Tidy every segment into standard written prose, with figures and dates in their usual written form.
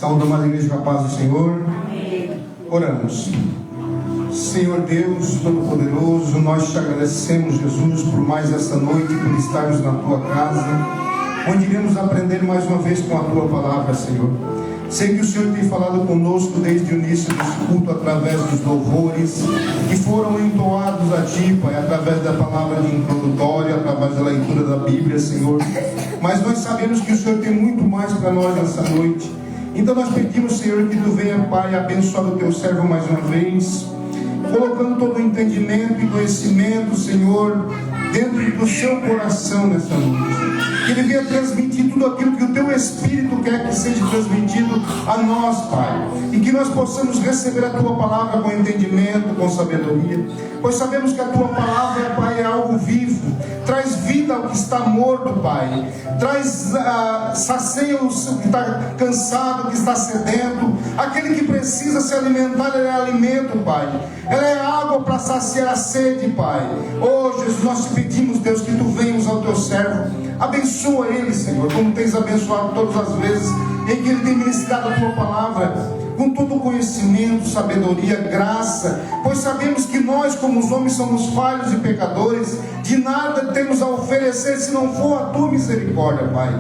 Saúde a igreja com a paz do Senhor. Amém. Oramos. Senhor Deus Todo-Poderoso, nós te agradecemos, Jesus, por mais essa noite, por estarmos na tua casa, onde iremos aprender mais uma vez com a tua palavra, Senhor. Sei que o Senhor tem falado conosco desde o início desse culto, através dos louvores que foram entoados a Ti, Pai, através da palavra de introdutória, através da leitura da Bíblia, Senhor. Mas nós sabemos que o Senhor tem muito mais para nós nessa noite. Então nós pedimos, Senhor, que Tu venha, Pai, abençoar o Teu servo mais uma vez, colocando todo o entendimento e conhecimento, Senhor, dentro do seu coração nessa noite. Que Ele venha transmitir tudo aquilo que o Teu Espírito quer que seja transmitido a nós, Pai. E que nós possamos receber a Tua palavra com entendimento, com sabedoria. Pois sabemos que a Tua palavra, Pai, é algo vivo. Traz vida ao que está morto, Pai. Traz, sacia o que está cansado, o que está sedento. Aquele que precisa se alimentar, ele é alimento, Pai. Ela é água para saciar a sede, Pai. Oh, Jesus, nós te pedimos, Deus, que Tu venhas ao Teu servo. Abençoa ele, Senhor, como tens abençoado todas as vezes em que ele tem ministrado a Tua palavra, com todo o conhecimento, sabedoria, graça, pois sabemos que nós, como os homens, somos falhos e pecadores, de nada temos a oferecer se não for a Tua misericórdia, Pai.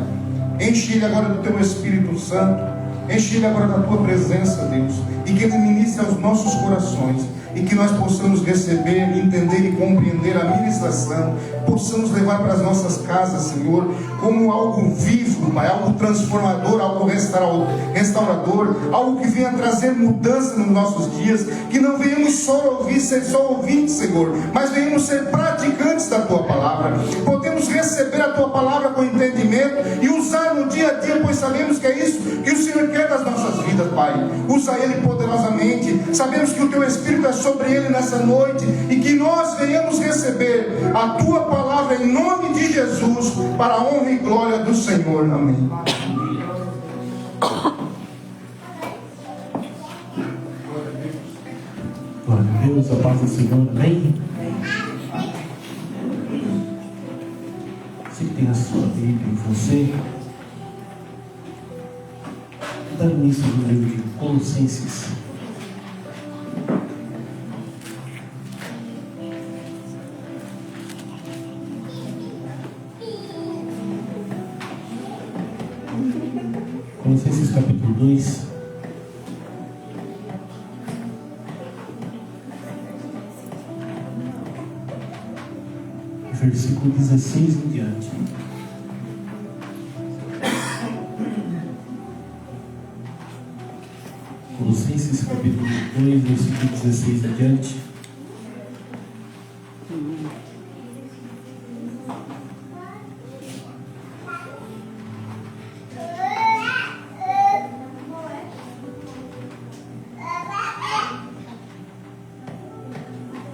Enche ele agora do Teu Espírito Santo, enche ele agora da Tua presença, Deus, e que Ele ministre aos nossos corações, e que nós possamos receber, entender e compreender a ministração, possamos levar para as nossas casas, Senhor, como algo vivo, Pai, algo transformador, algo restaurador, algo que venha trazer mudança nos nossos dias, que não venhamos só ouvir, ser só ouvintes, Senhor, mas venhamos ser praticantes da Tua palavra. Podemos receber a Tua palavra com entendimento e usar no dia a dia, pois sabemos que é isso que o Senhor quer das nossas vidas, Pai. Usa Ele poderosamente. Sabemos que o Teu Espírito é sobre Ele nessa noite e que nós venhamos receber a Tua palavra em nome de Jesus, para a honra e glória do Senhor. Amém. Glória a Deus, a paz do Senhor. Amém. Você que tem a sua Bíblia em você, dá início no livro de Colossenses. Colossenses capítulo 2. Versículo 16 em diante. Colossenses capítulo 2, versículo 16 em diante.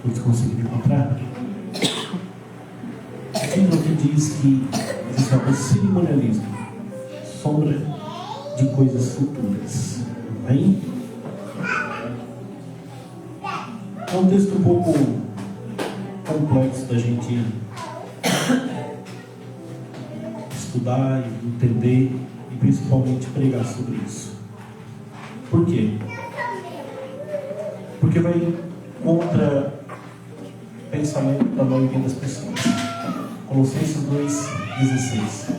Todos conseguiram encontrar? Aqui diz que existe o cerimonialismo, sombra de coisas futuras. Amém? É um texto um pouco complexo da gente estudar e entender e principalmente pregar sobre isso. Por quê? Porque vai contra o pensamento da maioria das pessoas. Colossenses 2,16.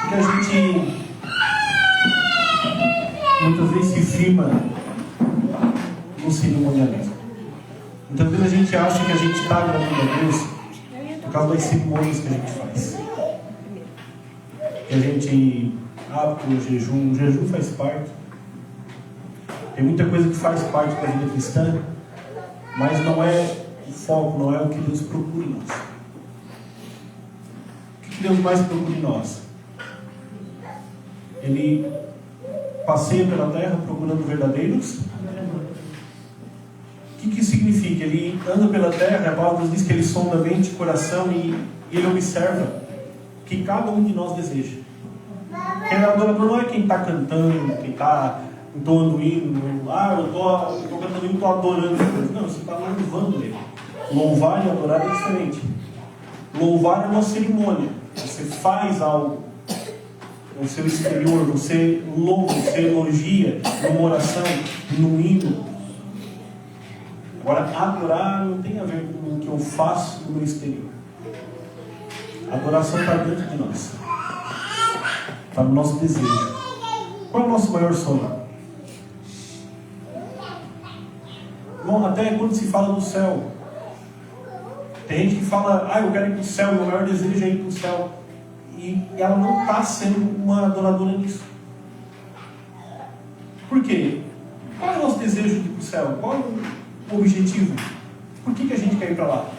Porque a gente muitas vezes se firma no cerimonialismo. Muitas vezes a gente acha que a gente está agradando a Deus por causa das cerimônias que a gente faz. Que a gente abre o jejum faz parte. Tem muita coisa que faz parte da vida cristã, mas não é o foco, não é o que Deus procura em nós. O que Deus mais procura em nós? Ele passeia pela terra procurando verdadeiros. O que significa? Ele anda pela terra, a palavra diz que ele sonda a mente e coração e ele observa o que cada um de nós deseja. Quem é adorador não é quem está cantando, quem está entoando hino, eu estou cantando hino, estou adorando Deus. Não, você está louvando Ele. Louvar e adorar é diferente. Louvar é uma cerimônia. Você faz algo no seu exterior, você louva, você elogia, numa oração, num hino. Agora, adorar não tem a ver com o que eu faço no meu exterior. A adoração está dentro de nós. Está no nosso desejo. Qual é o nosso maior sonho? Bom, até quando se fala do céu, tem gente que fala, eu quero ir para o céu, meu maior desejo é ir para o céu. E ela não está sendo uma adoradora nisso. Por quê? Qual é o nosso desejo de ir para o céu? Qual é o objetivo? Por que a gente quer ir para lá?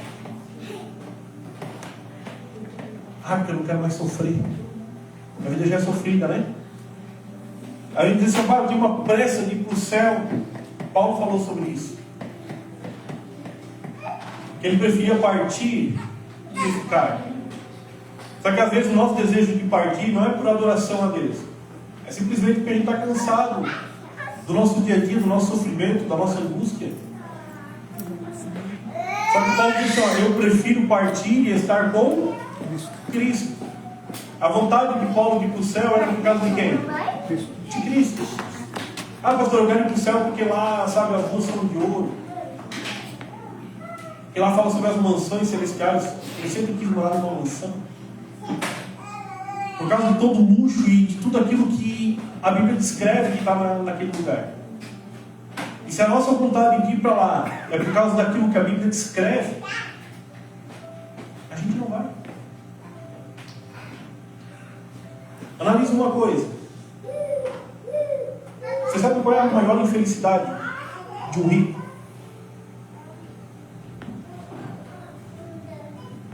Porque eu não quero mais sofrer. A vida já é sofrida, né? A gente diz assim, eu tenho uma pressa de ir para o céu. Paulo falou sobre isso. Que ele preferia partir do que ficar. Só que às vezes o nosso desejo de partir não é por adoração a Deus. É simplesmente porque a gente está cansado do nosso dia a dia, do nosso sofrimento, da nossa angústia. Só que Paulo disse, eu prefiro partir e estar com Cristo. A vontade de Paulo de ir para o céu era por causa de quem? De Cristo. Pastor, eu quero ir para o céu porque lá, sabe, as ruas são de ouro. E lá fala sobre as mansões celestiais. Eu sempre quis morar numa mansão. Por causa de todo o luxo e de tudo aquilo que a Bíblia descreve que está naquele lugar. E se a nossa vontade de ir para lá é por causa daquilo que a Bíblia descreve, a gente não vai. Analise uma coisa. Você sabe qual é a maior infelicidade de um rico?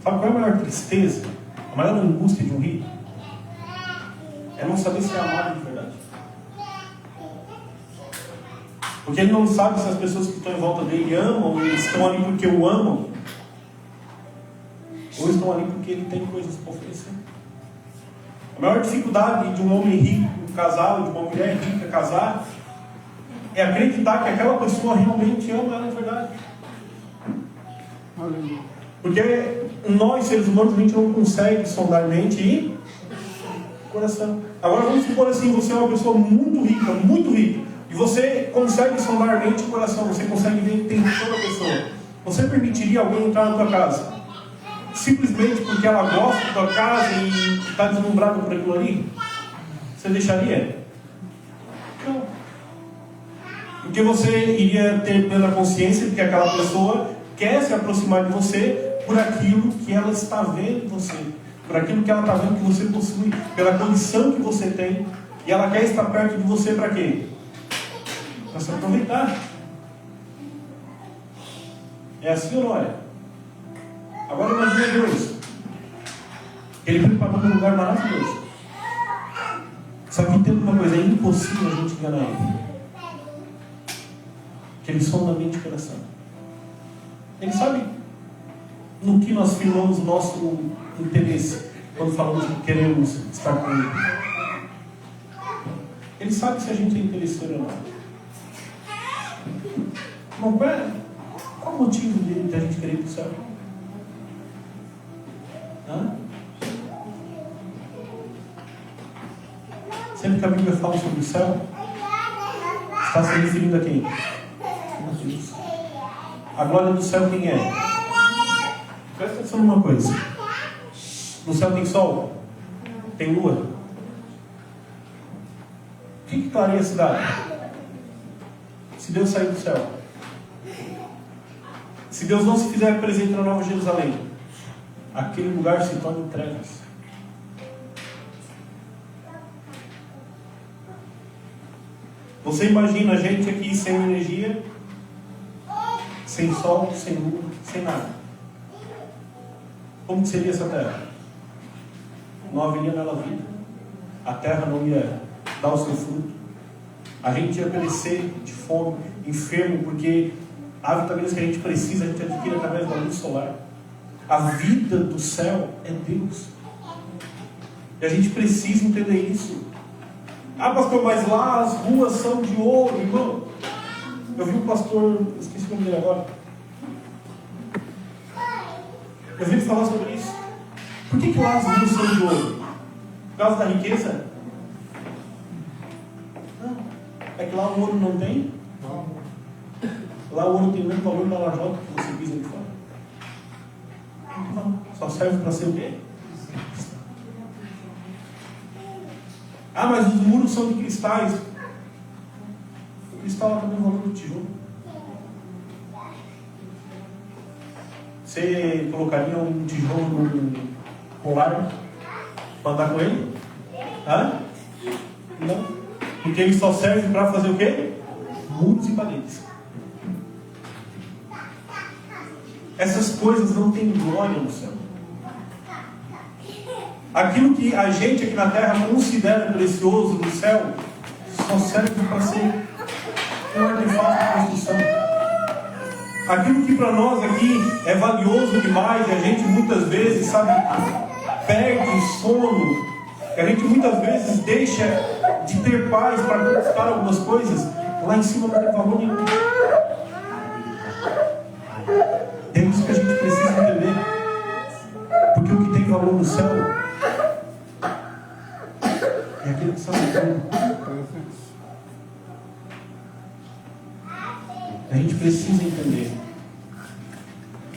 Sabe qual é a maior tristeza? A maior angústia de um rico? É não saber se é amado de verdade. Porque ele não sabe se as pessoas que estão em volta dele amam, eles estão ali porque o amam, ou estão ali porque ele tem coisas para oferecer. A maior dificuldade de um homem rico casar, de uma mulher rica casar, é acreditar que aquela pessoa realmente ama ela de verdade. Porque nós, seres humanos, a gente não consegue sondar mente e coração. Agora vamos supor assim, você é uma pessoa muito rica, e você consegue sondar mente e coração, você consegue ver a intenção da pessoa. Você permitiria alguém entrar na tua casa simplesmente porque ela gosta da tua casa e está deslumbrada por aquilo ali? Você deixaria? Não. Porque você iria ter plena consciência de que aquela pessoa quer se aproximar de você por aquilo que ela está vendo em você, por aquilo que ela está vendo que você possui, pela condição que você tem, e ela quer estar perto de você para quê? Para se aproveitar. É assim ou não é? Agora imagina Deus. Ele preparou um lugar maravilhoso. Só que tem uma coisa, é impossível a gente enganar ele. Que ele sonda a mente e o coração. Ele sabe no que nós firmamos o nosso interesse quando falamos que queremos estar com ele. Ele sabe se a gente é interesseiro ou não. Não, qual o motivo de a gente querer ir para o céu? Sempre que a Bíblia fala sobre o céu, está se referindo a quem? A Deus. A glória do céu quem é? Presta atenção numa coisa. No céu tem sol? Tem lua? O que clareia a cidade? Se Deus sair do céu. Se Deus não se fizer presente na Nova Jerusalém, aquele lugar se torna em trevas. Você imagina a gente aqui sem energia, sem sol, sem lua, sem nada. Como que seria essa terra? Não haveria nela vida. A terra não ia dar o seu fruto. A gente ia perecer de fome, enfermo, porque a vitamina que a gente precisa, a gente adquire através da luz solar. A vida do céu é Deus. E a gente precisa entender isso. Pastor, mas lá as ruas são de ouro, irmão. Eu vi o pastor, esqueci o nome dele agora. Eu vi ele falar sobre isso. Por que lá as ruas são de ouro? Por causa da riqueza? lá o ouro não tem? Lá o ouro tem o mesmo valor da lajota que você pisa de fora. Não, só serve para ser o quê? Ah, mas os muros são de cristais. O cristal também é o valor do tijolo. Você colocaria um tijolo no colar para andar com ele? Hã? Não. Porque ele só serve para fazer o quê? Muros e paredes. Essas coisas não têm glória no céu. Aquilo que a gente aqui na terra considera precioso no céu só serve para ser um artefato de construção. Aquilo que para nós aqui é valioso demais, e a gente muitas vezes, sabe, perde o sono, e a gente muitas vezes deixa de ter paz para conquistar algumas coisas, lá em cima não tem valor nenhum. É isso que a gente precisa entender. Porque o que tem valor no céu é aquilo que está no céu. A gente precisa entender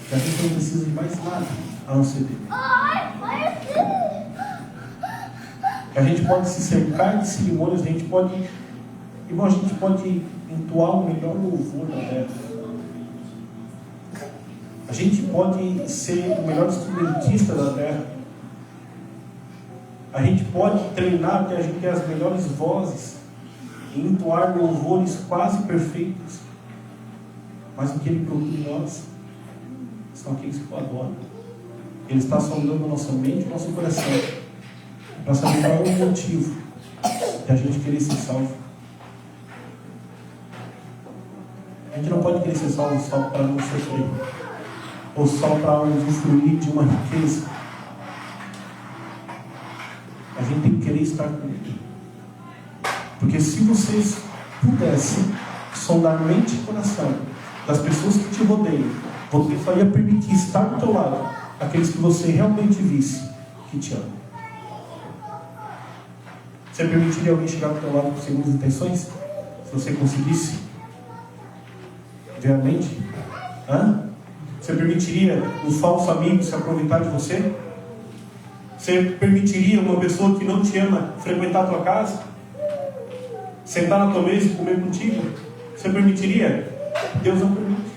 que a gente não precisa de mais nada a não ser dele. A gente pode se cercar de cerimônias, a gente pode entoar o melhor louvor da terra. A gente pode ser o melhor instrumentista da terra. A gente pode treinar até a gente ter as melhores vozes e entoar louvores quase perfeitos. Mas o que ele procura em nós são aqueles que o adoram. Ele está sondando a nossa mente e o nosso coração para saber qual é o motivo de a gente querer ser salvo. A gente não pode querer ser salvo só para não sofrer, ou só para usufruir de uma riqueza. A gente tem que querer estar com Ele. Porque se vocês pudessem sondar mente e coração das pessoas que te rodeiam, você só ia permitir estar do teu lado aqueles que você realmente visse que te amam. Você permitiria alguém chegar do teu lado com segundas intenções? Se você conseguisse ver a mente? Você permitiria um falso amigo se aproveitar de você? Você permitiria uma pessoa que não te ama frequentar a tua casa? Sentar na tua mesa e comer contigo? Você permitiria? Deus não permite.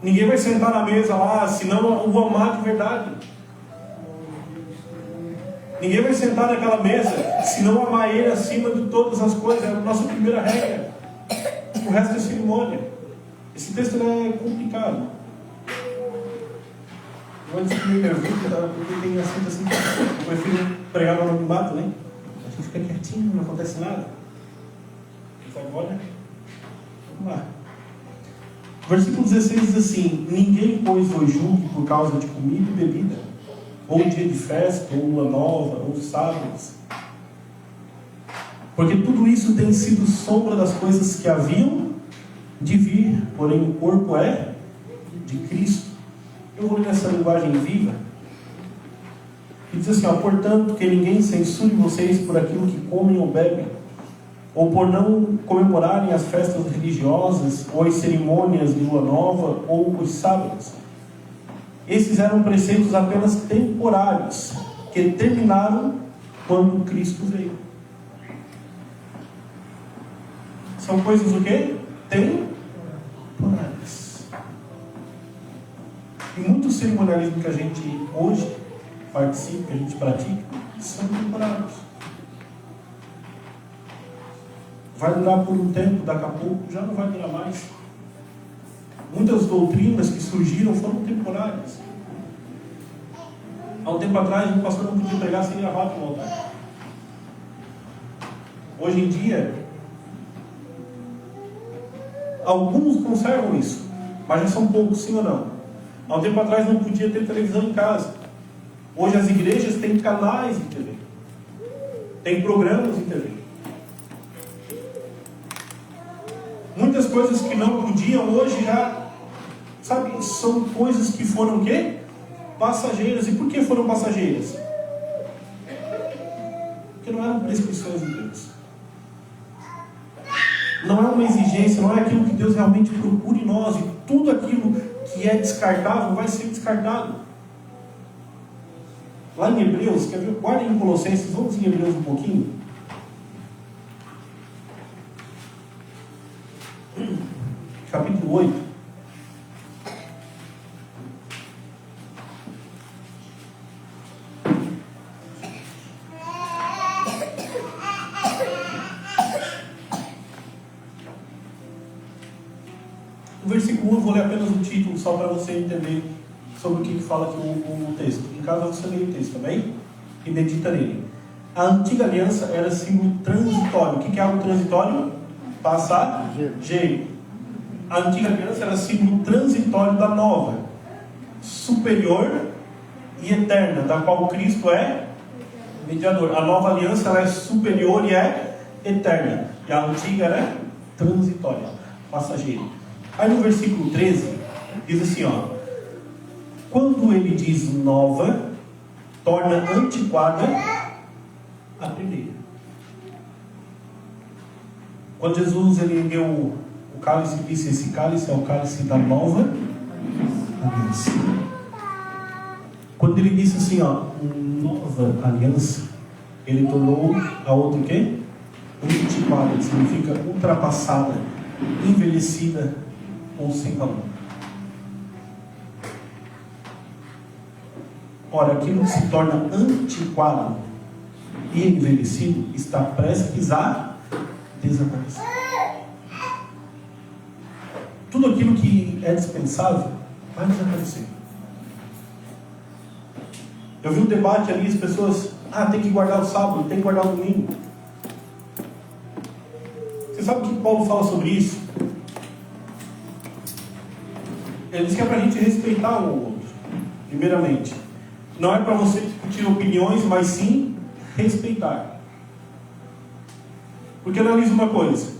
Ninguém vai sentar na mesa lá se não o amar de verdade. Ninguém vai sentar naquela mesa se não amar Ele acima de todas as coisas. É a nossa primeira regra. O resto é cerimônia. Esse texto é complicado. Eu vou dizer que me nervoso, porque tem assunto assim. Eu prefiro pregar no anonimato, né? A gente fica quietinho, não acontece nada. Então agora, vamos lá. Versículo 16 diz assim: ninguém, pois, vos julgue por causa de comida e bebida, ou dia de festa, ou lua nova, ou sábados. Porque tudo isso tem sido sombra das coisas que haviam de vir, porém o corpo é de Cristo. Eu vou ler nessa linguagem viva, que diz assim: portanto, que ninguém censure vocês por aquilo que comem ou bebem, ou por não comemorarem as festas religiosas, ou as cerimônias de lua nova, ou os sábados. Esses eram preceitos apenas temporários, que terminaram quando Cristo veio. São coisas o quê? Temporárias. E muito cerimonialismo que a gente hoje participa, que a gente pratica, são temporários. Vai durar por um tempo, daqui a pouco já não vai durar mais. Muitas doutrinas que surgiram foram temporárias. Há um tempo atrás, o pastor não podia pregar sem gravata no altar. Hoje em dia, alguns conservam isso, mas já são poucos, sim ou não? Há um tempo atrás não podia ter televisão em casa. Hoje as igrejas têm canais de TV, têm programas de TV. Muitas coisas que não podiam hoje já, sabe, são coisas que foram o quê? Passageiras. E por que foram passageiras? Porque não eram prescrições de Deus. não é uma exigência, não é aquilo que Deus realmente procura em nós, e tudo aquilo que é descartável vai ser descartado. Lá em Hebreus, quer ver? Guardem em Colossenses, vamos em Hebreus um pouquinho. Capítulo 8. No versículo 1, eu vou ler apenas o título, só para você entender sobre o que fala aqui o texto. Em casa você lê o texto, também? E medita nele. A antiga aliança era símbolo transitório. O que é algo transitório? Passageiro. A antiga aliança era símbolo transitório da nova, superior e eterna, da qual Cristo é mediador. A nova aliança ela é superior e é eterna. E a antiga era transitória, passageira. Aí no versículo 13, diz assim, ó: quando ele diz nova, torna antiquada a primeira. Quando Jesus ele deu o cálice e disse: esse cálice é o cálice da nova aliança. Quando ele disse assim, ó, nova aliança, ele tornou a outra o quê? Antiquada, que significa ultrapassada, envelhecida ou sem valor. Ora, aquilo que se torna antiquado e envelhecido está prestes a desaparecer. Tudo aquilo que é dispensável vai desaparecer. Eu vi um debate ali, as pessoas, tem que guardar o sábado, tem que guardar o domingo. Você sabe o que Paulo fala sobre isso? Ele diz que é para a gente respeitar um ao outro, primeiramente. Não é para você discutir opiniões, mas sim respeitar. Porque analisa uma coisa: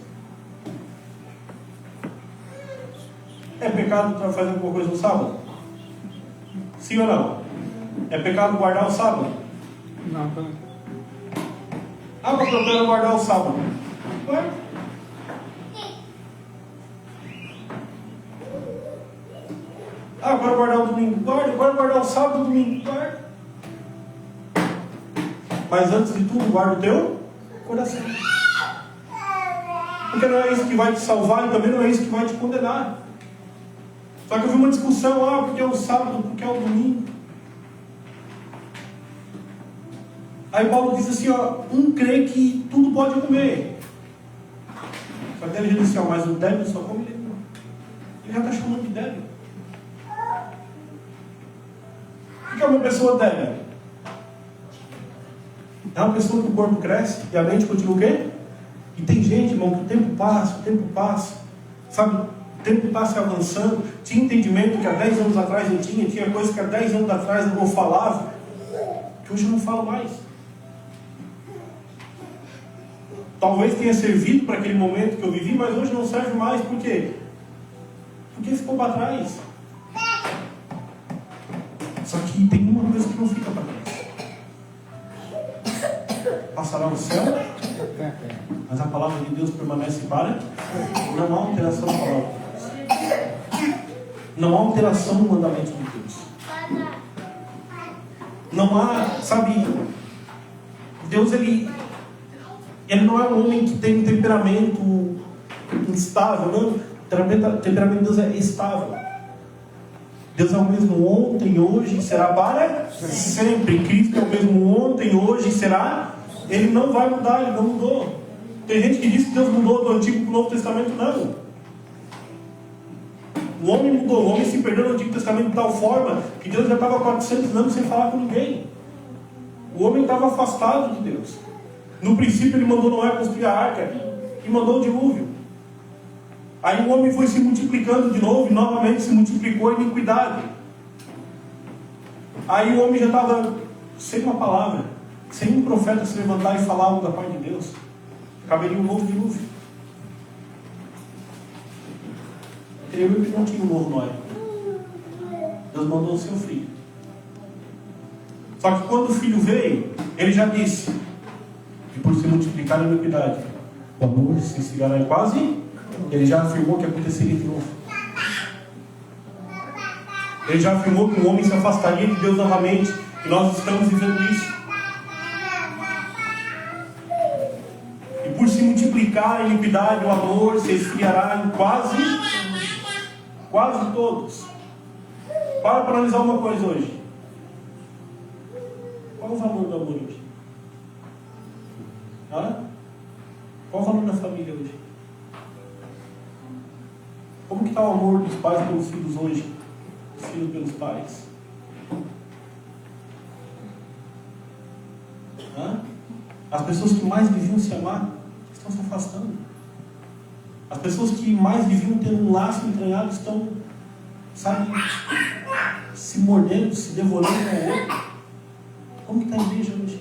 é pecado fazer alguma coisa no sábado? Sim ou não? É pecado guardar o sábado? Não. Mas eu quero guardar o sábado. Vai. Agora guardar o domingo. Guarda. Agora guardar o sábado e o domingo. Guarda. Mas antes de tudo, guarda o teu coração. Porque não é isso que vai te salvar e também não é isso que vai te condenar. Só que eu vi uma discussão, porque é o sábado, porque é o domingo. Aí Paulo diz assim, um crê que tudo pode comer. Só que ele disse, mas o débil só come legume. Ele já está chamando de débil. O que é uma pessoa débil? É uma pessoa que o corpo cresce e a mente continua o quê? E tem gente, irmão, que o tempo passa, sabe? O tempo está se avançando. Tinha entendimento que há 10 anos atrás não tinha coisa que há 10 anos atrás eu não falava, que hoje eu não falo mais. Talvez tenha servido para aquele momento que eu vivi, mas hoje não serve mais. Por quê? Porque ficou para trás. Só que tem uma coisa que não fica para trás. Passará o céu, mas a palavra de Deus permanece para. Não há alteração na palavra de Deus. Não há alteração no mandamento de Deus. Não há, sabe, Deus ele não é um homem que tem um temperamento instável, não. O temperamento de Deus é estável. Deus é o mesmo ontem, hoje e será para sempre. Cristo é o mesmo ontem, hoje e será. Ele não vai mudar, ele não mudou. Tem gente que diz que Deus mudou do Antigo para o Novo Testamento. Não. O homem mudou, o homem se perdeu no Antigo Testamento de tal forma que Deus já estava há 400 anos sem falar com ninguém. O homem estava afastado de Deus. No princípio ele mandou Noé construir a arca e mandou o dilúvio. Aí o homem foi se multiplicando de novo e novamente se multiplicou a iniquidade. Aí o homem já estava sem uma palavra, sem um profeta se levantar e falar algo da parte de Deus. Caberia um novo dilúvio. Eu que não tinha um novo Noé. Deus mandou o seu filho. Só que quando o filho veio, ele já disse que por se multiplicar a iniquidade, O amor se esfriará em quase. Ele já afirmou que aconteceria de novo. Ele já afirmou que o homem se afastaria de Deus novamente. E nós estamos vivendo isso. E por se multiplicar a iniquidade, o amor se esfriará em quase todos. Para analisar uma coisa hoje. Qual o valor do amor hoje? Qual o valor da família hoje? Como que está o amor dos pais pelos filhos hoje? Os filhos pelos pais? As pessoas que mais deviam se amar estão se afastando. As pessoas que mais deviam ter um laço entranhado estão, se mordendo, se devorando um ao outro. Como que está a igreja hoje?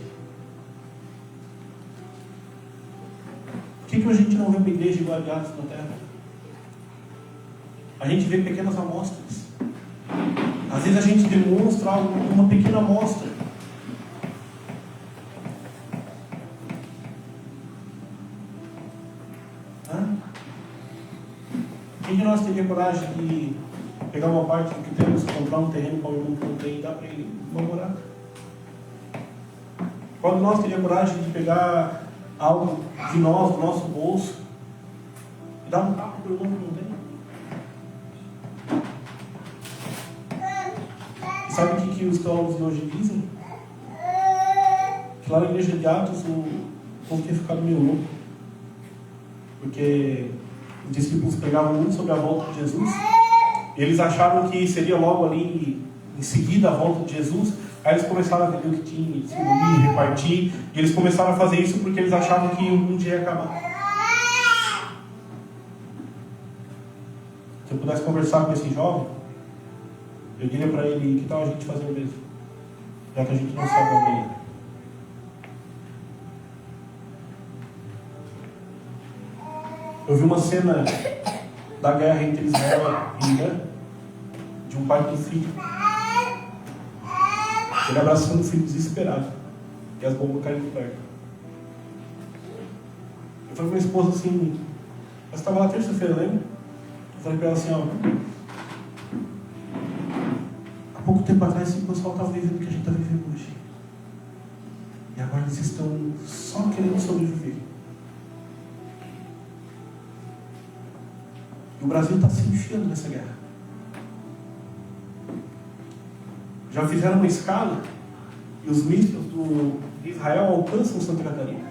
Por que hoje a gente não vê uma igreja igual a de Atos na terra? A gente vê pequenas amostras. Às vezes a gente demonstra uma pequena amostra. Quem de nós teria coragem de pegar uma parte do que temos, comprar um terreno para o irmão que não tem e dar para ele morar? Qual de nós teria coragem de pegar algo de nós, do nosso bolso, e dar um carro para o irmão que não tem? E sabe o que os teólogos de hoje dizem? Que lá na igreja de Atos o povo tinha ficado meio louco. Porque os discípulos pregavam muito sobre a volta de Jesus. E eles acharam que seria logo ali em seguida a volta de Jesus. Aí eles começaram a vender o que tinha, distribuir, repartir. E eles começaram a fazer isso porque eles achavam que o mundo ia acabar. Se eu pudesse conversar com esse jovem, eu diria para ele: que tal a gente fazer o mesmo? Já que a gente não sabe amanhã. Eu vi uma cena da guerra entre Israel e Irã, de um pai com um filho. Ele abraçando o filho desesperado. E as bombas caindo perto. Eu falei com minha esposa assim, nós estava lá terça-feira, lembra? Eu falei para ela assim, há pouco tempo atrás o pessoal estava vivendo o que a gente está vivendo hoje. E agora eles estão só querendo sobreviver. E o Brasil está se enfiando nessa guerra. Já fizeram uma escala e os mísseis de Israel alcançam Santa Catarina.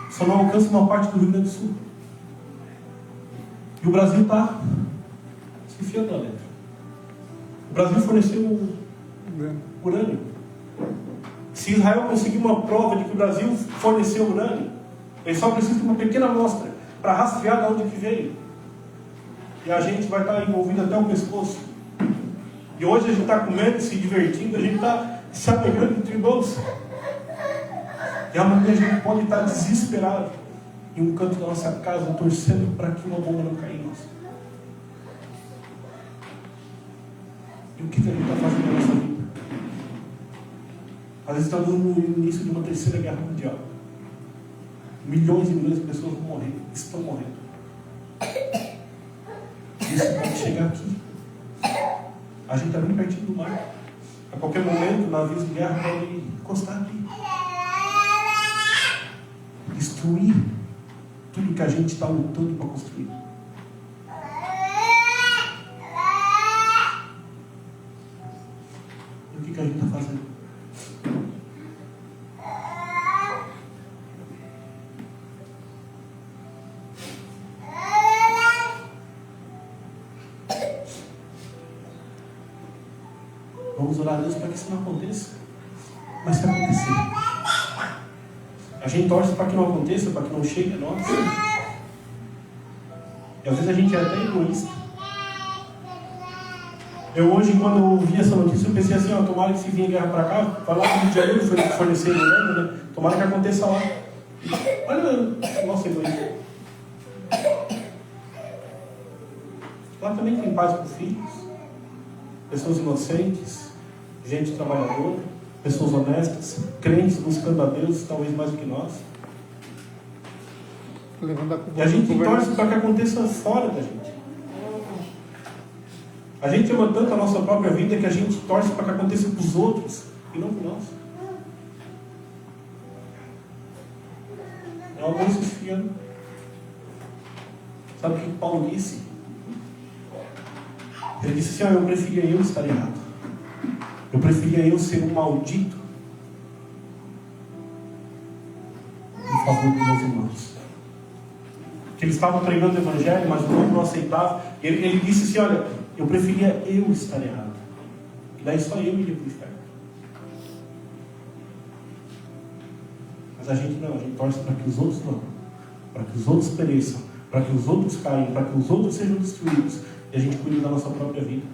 Só não alcançam uma parte do Rio Grande do Sul. E o Brasil está se enfiando lá dentro. O Brasil forneceu urânio. Se Israel conseguir uma prova de que o Brasil forneceu urânio, ele só precisa de uma pequena amostra para rastrear de onde que veio. E a gente vai estar envolvido até o pescoço. E hoje a gente está comendo, se divertindo, a gente está se alegrando entre irmãos. E amanhã a gente pode estar desesperado em um canto da nossa casa, torcendo para que uma bomba não caia em nós. E o que a gente está fazendo na nossa vida? Às vezes estamos no início de uma terceira guerra mundial. Milhões e milhões de pessoas vão morrer, estão morrendo. Isso pode chegar aqui. A gente está bem pertinho do mar. A qualquer momento, navios de guerra podem encostar aqui. Destruir tudo que a gente está lutando para construir. E o que a gente está fazendo? Vamos orar a Deus para que isso não aconteça. Mas se acontecer, a gente torce para que não aconteça, para que não chegue a nós. E às vezes a gente é até egoísta. Eu hoje, quando eu ouvi essa notícia, eu pensei assim, tomara que se vinha guerra para cá, vai lá no Rio de Janeiro, fornecer urânio, né? Tomara que aconteça lá. Olha, nossa egoísmo. Lá também tem pais com filhos, pessoas inocentes, gente trabalhadora, pessoas honestas, crentes buscando a Deus, talvez mais do que nós. Levando a culpa E a gente do torce para que aconteça fora da gente. A gente ama tanto a nossa própria vida que a gente torce para que aconteça com os outros e não com nós. É uma coisa esfriando. Sabe o que Paulo disse? Ele disse assim: eu preferia eu estar errado. Eu preferia eu ser um maldito em favor dos meus irmãos. Que eles estavam pregando o evangelho, mas o povo não aceitava. Ele disse assim: olha, eu preferia eu estar errado. E daí só eu iria para o inferno. Mas a gente não, a gente torce para que os outros não. Para que os outros pereçam. Para que os outros caiam. Para que os outros sejam destruídos. E a gente cuida da nossa própria vida.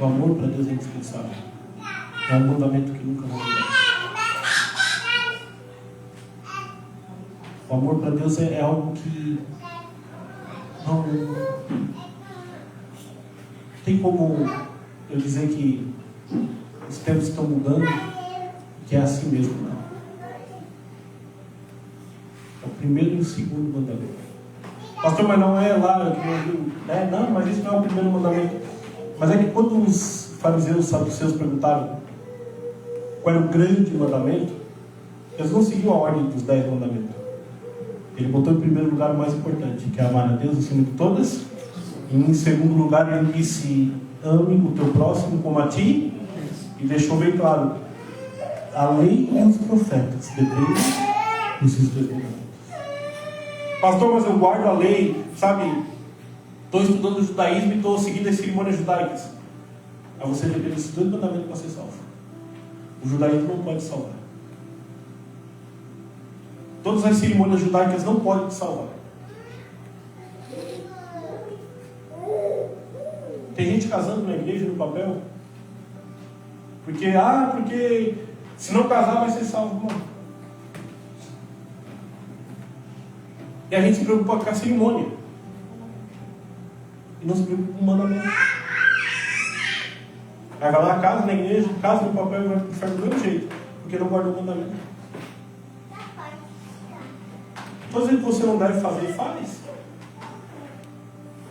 O amor para Deus é indispensável. É um mandamento que nunca vai mudar. O amor para Deus é algo que não tem como eu dizer que os tempos estão mudando, que é assim mesmo, não. É o primeiro e o segundo mandamento. Pastor, mas não é lá, não, mas isso não é o primeiro mandamento. Mas é que quando os fariseus, os saduceus perguntaram qual era o grande mandamento, eles não seguiam a ordem dos 10 mandamentos. Ele botou em primeiro lugar o mais importante, que é amar a Deus acima de todas. E em segundo lugar ele disse: ame o teu próximo como a ti. E deixou bem claro: a lei e os profetas dependem desses 2 mandamentos. Pastor, mas eu guardo a lei, sabe? Estou estudando o judaísmo e estou seguindo as cerimônias judaicas. Aí você depende desses 2 mandamentos para ser salvo. O judaísmo não pode salvar. Todas as cerimônias judaicas não podem te salvar. Tem gente casando na igreja no papel porque se não casar vai ser salvo. Não. E a gente se preocupa com a cerimônia e não se preocupa com o mandamento. A galera casa na igreja, casa no papel e vai para o inferno do mesmo jeito, porque não guardou o mandamento. Estou dizendo que você não deve fazer, faz.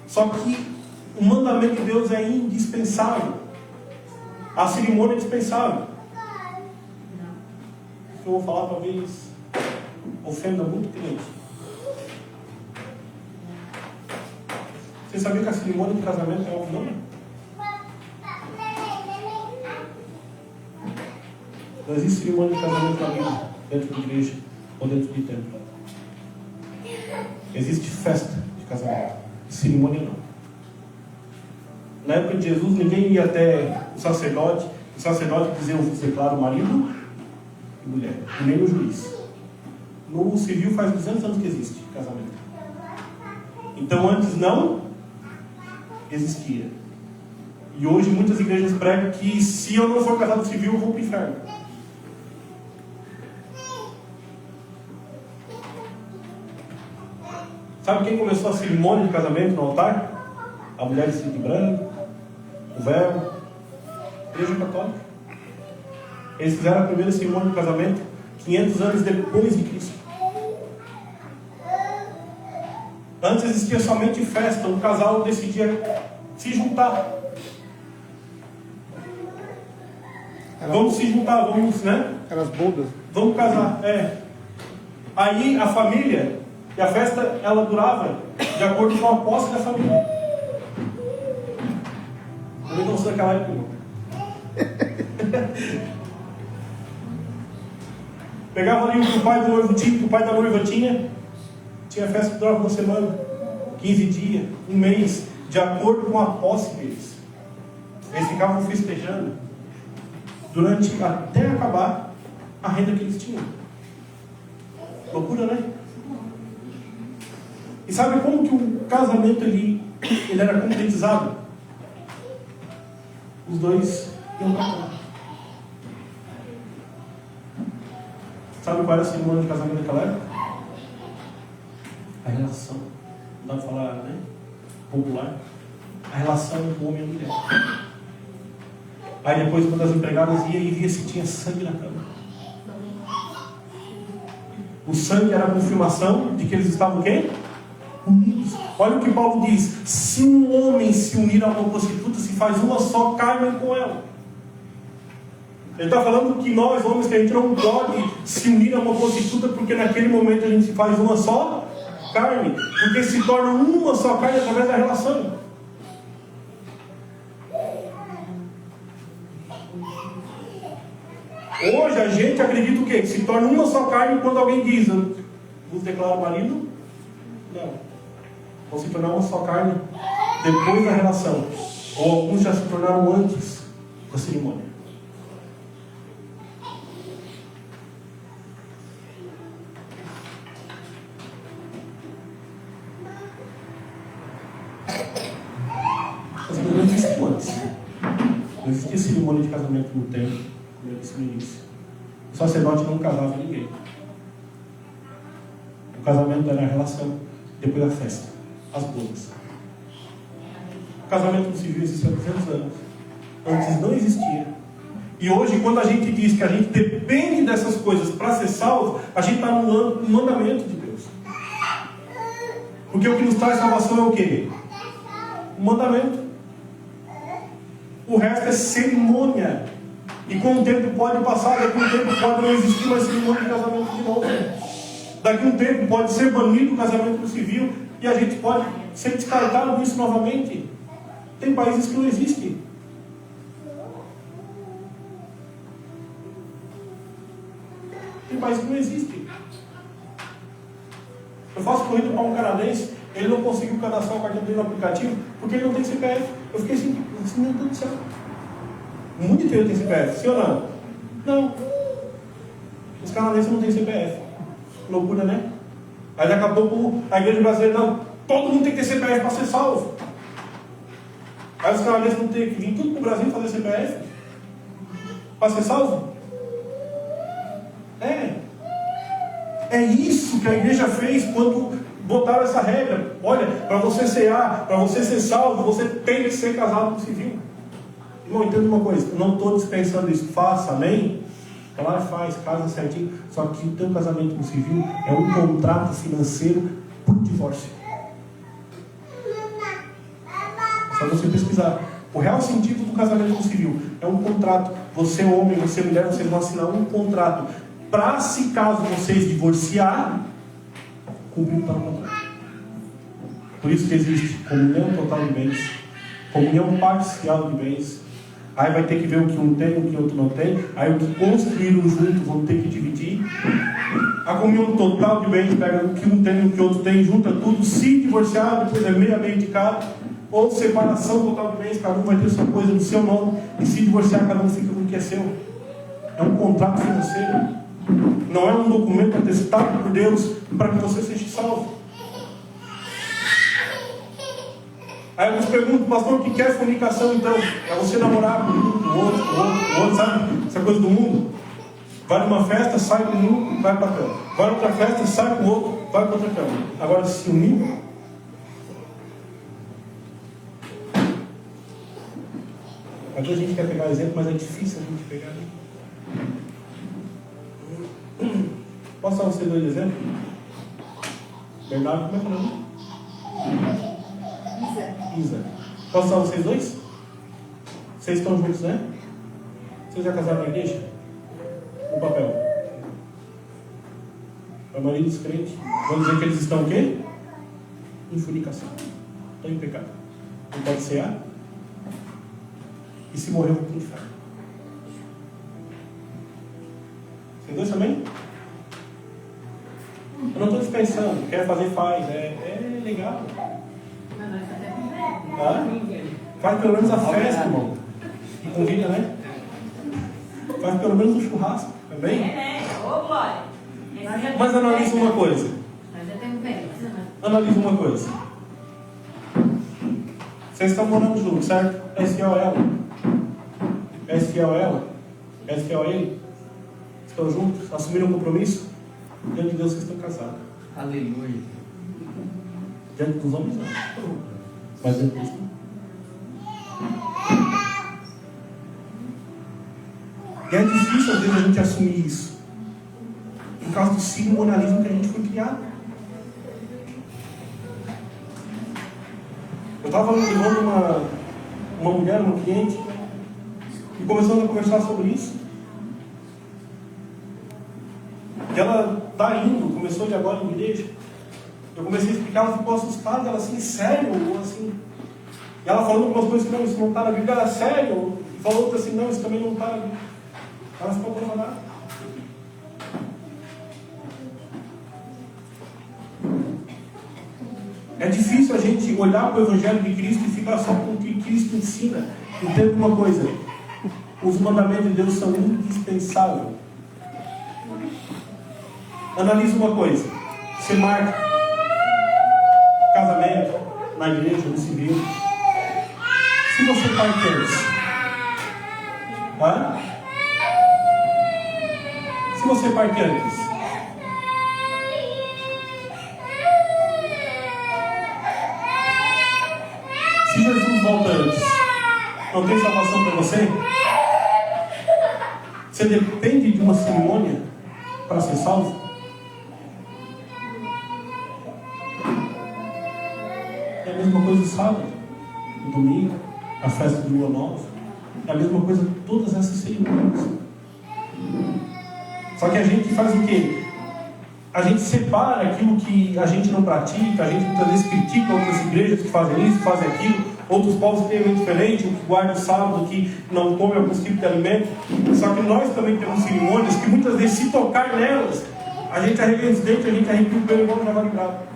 Só que o mandamento de Deus é indispensável. A cerimônia é indispensável. O que eu vou falar talvez ofenda muito crente. Você sabia que a cerimônia de casamento é algo não? Não existe cerimônia de casamento na Bíblia, dentro de igreja ou dentro de templo. Existe festa de casamento, cerimônia não. Na época de Jesus, ninguém ia até o sacerdote dizia: eu vos declaro marido e mulher, e nem o juiz. No civil faz 200 anos que existe casamento. Então antes não existia. E hoje muitas igrejas pregam que se eu não for casado civil, eu vou para o inferno. Sabe quem começou a cerimônia de casamento no altar? A mulher vestida de branco, o véu, a Igreja Católica. Eles fizeram a primeira cerimônia de casamento 500 anos depois de Cristo. Antes existia somente festa, o casal decidia se juntar. Vamos se juntar, vamos, né? Eram as bodas. Vamos casar, Aí a família e a festa, ela durava de acordo com a posse da família. Eu não sou daquela época, não. Pegava ali o que o pai do noivo tinha, que o pai da noiva tinha festa que durava uma semana, 15 dias, um mês, de acordo com a posse deles. Eles ficavam festejando até acabar a renda que eles tinham. Loucura, né? E sabe como que o casamento ele era concretizado? Os dois iam para cá. Sabe qual era a cerimônia de casamento naquela época? A relação. Não dá para falar, né? Popular. A relação entre o homem e a mulher. Aí depois, quando as empregadas iam e via se tinha sangue na cama. O sangue era a confirmação de que eles estavam o quê? Unidos. Olha o que Paulo diz: se um homem se unir a uma prostituta, se faz uma só carne com ela. Ele está falando que nós, homens, que a gente não pode se unir a uma prostituta, porque naquele momento a gente se faz uma só carne, porque se torna uma só carne através da relação. Hoje a gente acredita o quê? Que se torna uma só carne quando alguém diz: eu vos declaro marido? Não. Vão se tornar uma só carne depois da relação. Ou alguns já se tornaram antes da cerimônia. Casamento não existiu antes. Não existia cerimônia de casamento no templo, como eu disse no início. O sacerdote não casava ninguém. O casamento era a relação depois da festa, as bodas. O casamento no civil existe há 200 anos. Antes não existia. E hoje, quando a gente diz que a gente depende dessas coisas para ser salvo, a gente está anulando o mandamento de Deus. Porque o que nos traz salvação é o quê? O mandamento. O resto é cerimônia. E com o tempo pode passar, daqui a um tempo pode não existir mais cerimônia de casamento de novo. Daqui a um tempo pode ser banido o casamento civil e a gente pode ser descartado disso novamente. Tem países que não existem. Tem países que não existem. Eu faço corrida para um canadense, ele não conseguiu cadastrar o cartão dele no aplicativo porque ele não tem CPF. Eu fiquei assim, meu Deus do céu. O mundo inteiro tem CPF, sim ou não? Não. Os canadenses não têm CPF. Loucura, né? Aí daqui a pouco a igreja brasileira, não, todo mundo tem que ter CPF para ser salvo. Aí os canadenses vão ter que vir tudo para o Brasil fazer CPF para ser salvo? É isso que a igreja fez quando botaram essa regra. Olha, para você cear, para você ser salvo, você tem que ser casado com civil. Irmão, entenda uma coisa, eu não estou dispensando isso. Faça, amém? Claro, faz, casa certinho. Só que o teu casamento no civil é um contrato financeiro por divórcio. É só você pesquisar. O real sentido do casamento no civil é um contrato. Você, homem, você, mulher, vocês vão assinar um contrato para, se caso vocês divorciar, cumprir tal contrato. Por isso que existe comunhão total de bens, comunhão parcial de bens. Aí vai ter que ver o que um tem, o que o outro não tem. Aí o que construíram junto vão ter que dividir. A comunhão total de bens pega o que um tem e o que o outro tem, junta tudo. Se divorciar, depois é meio a meio de cada. Ou separação total de bens, cada um vai ter sua coisa no seu nome. E se divorciar, cada um fica com o que é seu. É um contrato financeiro. Não é um documento atestado por Deus para que você seja salvo. Aí alguns perguntam, pastor, o que é fornicação então? É você namorar com um, com o outro, sabe? Essa coisa do mundo. Vai numa festa, sai com um, vai para a cama. Vai noutra festa, sai com o outro, vai para outra cama. Agora, se unir. Aqui a gente quer pegar exemplo, mas é difícil a gente pegar. Posso dar vocês dois exemplos? Bernardo, como é que é o nome? Isa. Posso dar vocês dois? Vocês estão juntos, né? Vocês já casaram na igreja? O papel. A maioria dos crentes vão dizer que eles estão o quê? Em fornicação. Estão em pecado. Não pode cear. E se morrer, vão para o inferno. Vocês dois também? Eu não estou dispensando. Quer fazer, faz. É legal. Tá? Faz pelo menos a festa, irmão. E convida, né? Faz pelo menos um churrasco. Também? Mas analisa uma coisa. Analisa uma coisa. Vocês estão morando juntos, certo? És fiel a ela? És fiel a ela? És fiel a ele? Estão juntos? Assumiram um compromisso? Diante de Deus vocês estão casados. Aleluia. Diante dos homens não. Mas diante de Deus não. E é difícil às vezes a gente assumir isso, por causa do cerimonialismo que a gente foi criado. Eu estava levando uma mulher, uma cliente, e começamos a conversar sobre isso. E ela está indo, começou de agora em igreja. Eu comecei a explicar, ela ficou assustada, ela assim, sério? Ou assim. E ela falando algumas coisas que não, isso não está na Bíblia, ela, sério? E falou outra assim, não, isso também não está na Bíblia. Ela ficou apaixonada. É difícil a gente olhar para o Evangelho de Cristo e ficar só com o que Cristo ensina. Entenda uma coisa, os mandamentos de Deus são indispensáveis. Analise uma coisa, você marca casamento na igreja, no civil. Se você parte antes, se você parte antes, se Jesus volta antes, não tem salvação para você? Você depende de uma cerimônia para ser salvo? É a mesma coisa o sábado, o domingo, a festa de lua nova. É a mesma coisa todas essas cerimônias. Só que a gente faz o quê? A gente separa aquilo que a gente não pratica, a gente muitas vezes critica outras igrejas que fazem isso, fazem aquilo, outros povos extremamente diferentes, o que guarda o sábado, que não come alguns tipos de alimento. Só que nós também temos cerimônias que muitas vezes, se tocar nelas, a gente arrebenta os dentes, a gente arrepia o pelo igual um javali bravo.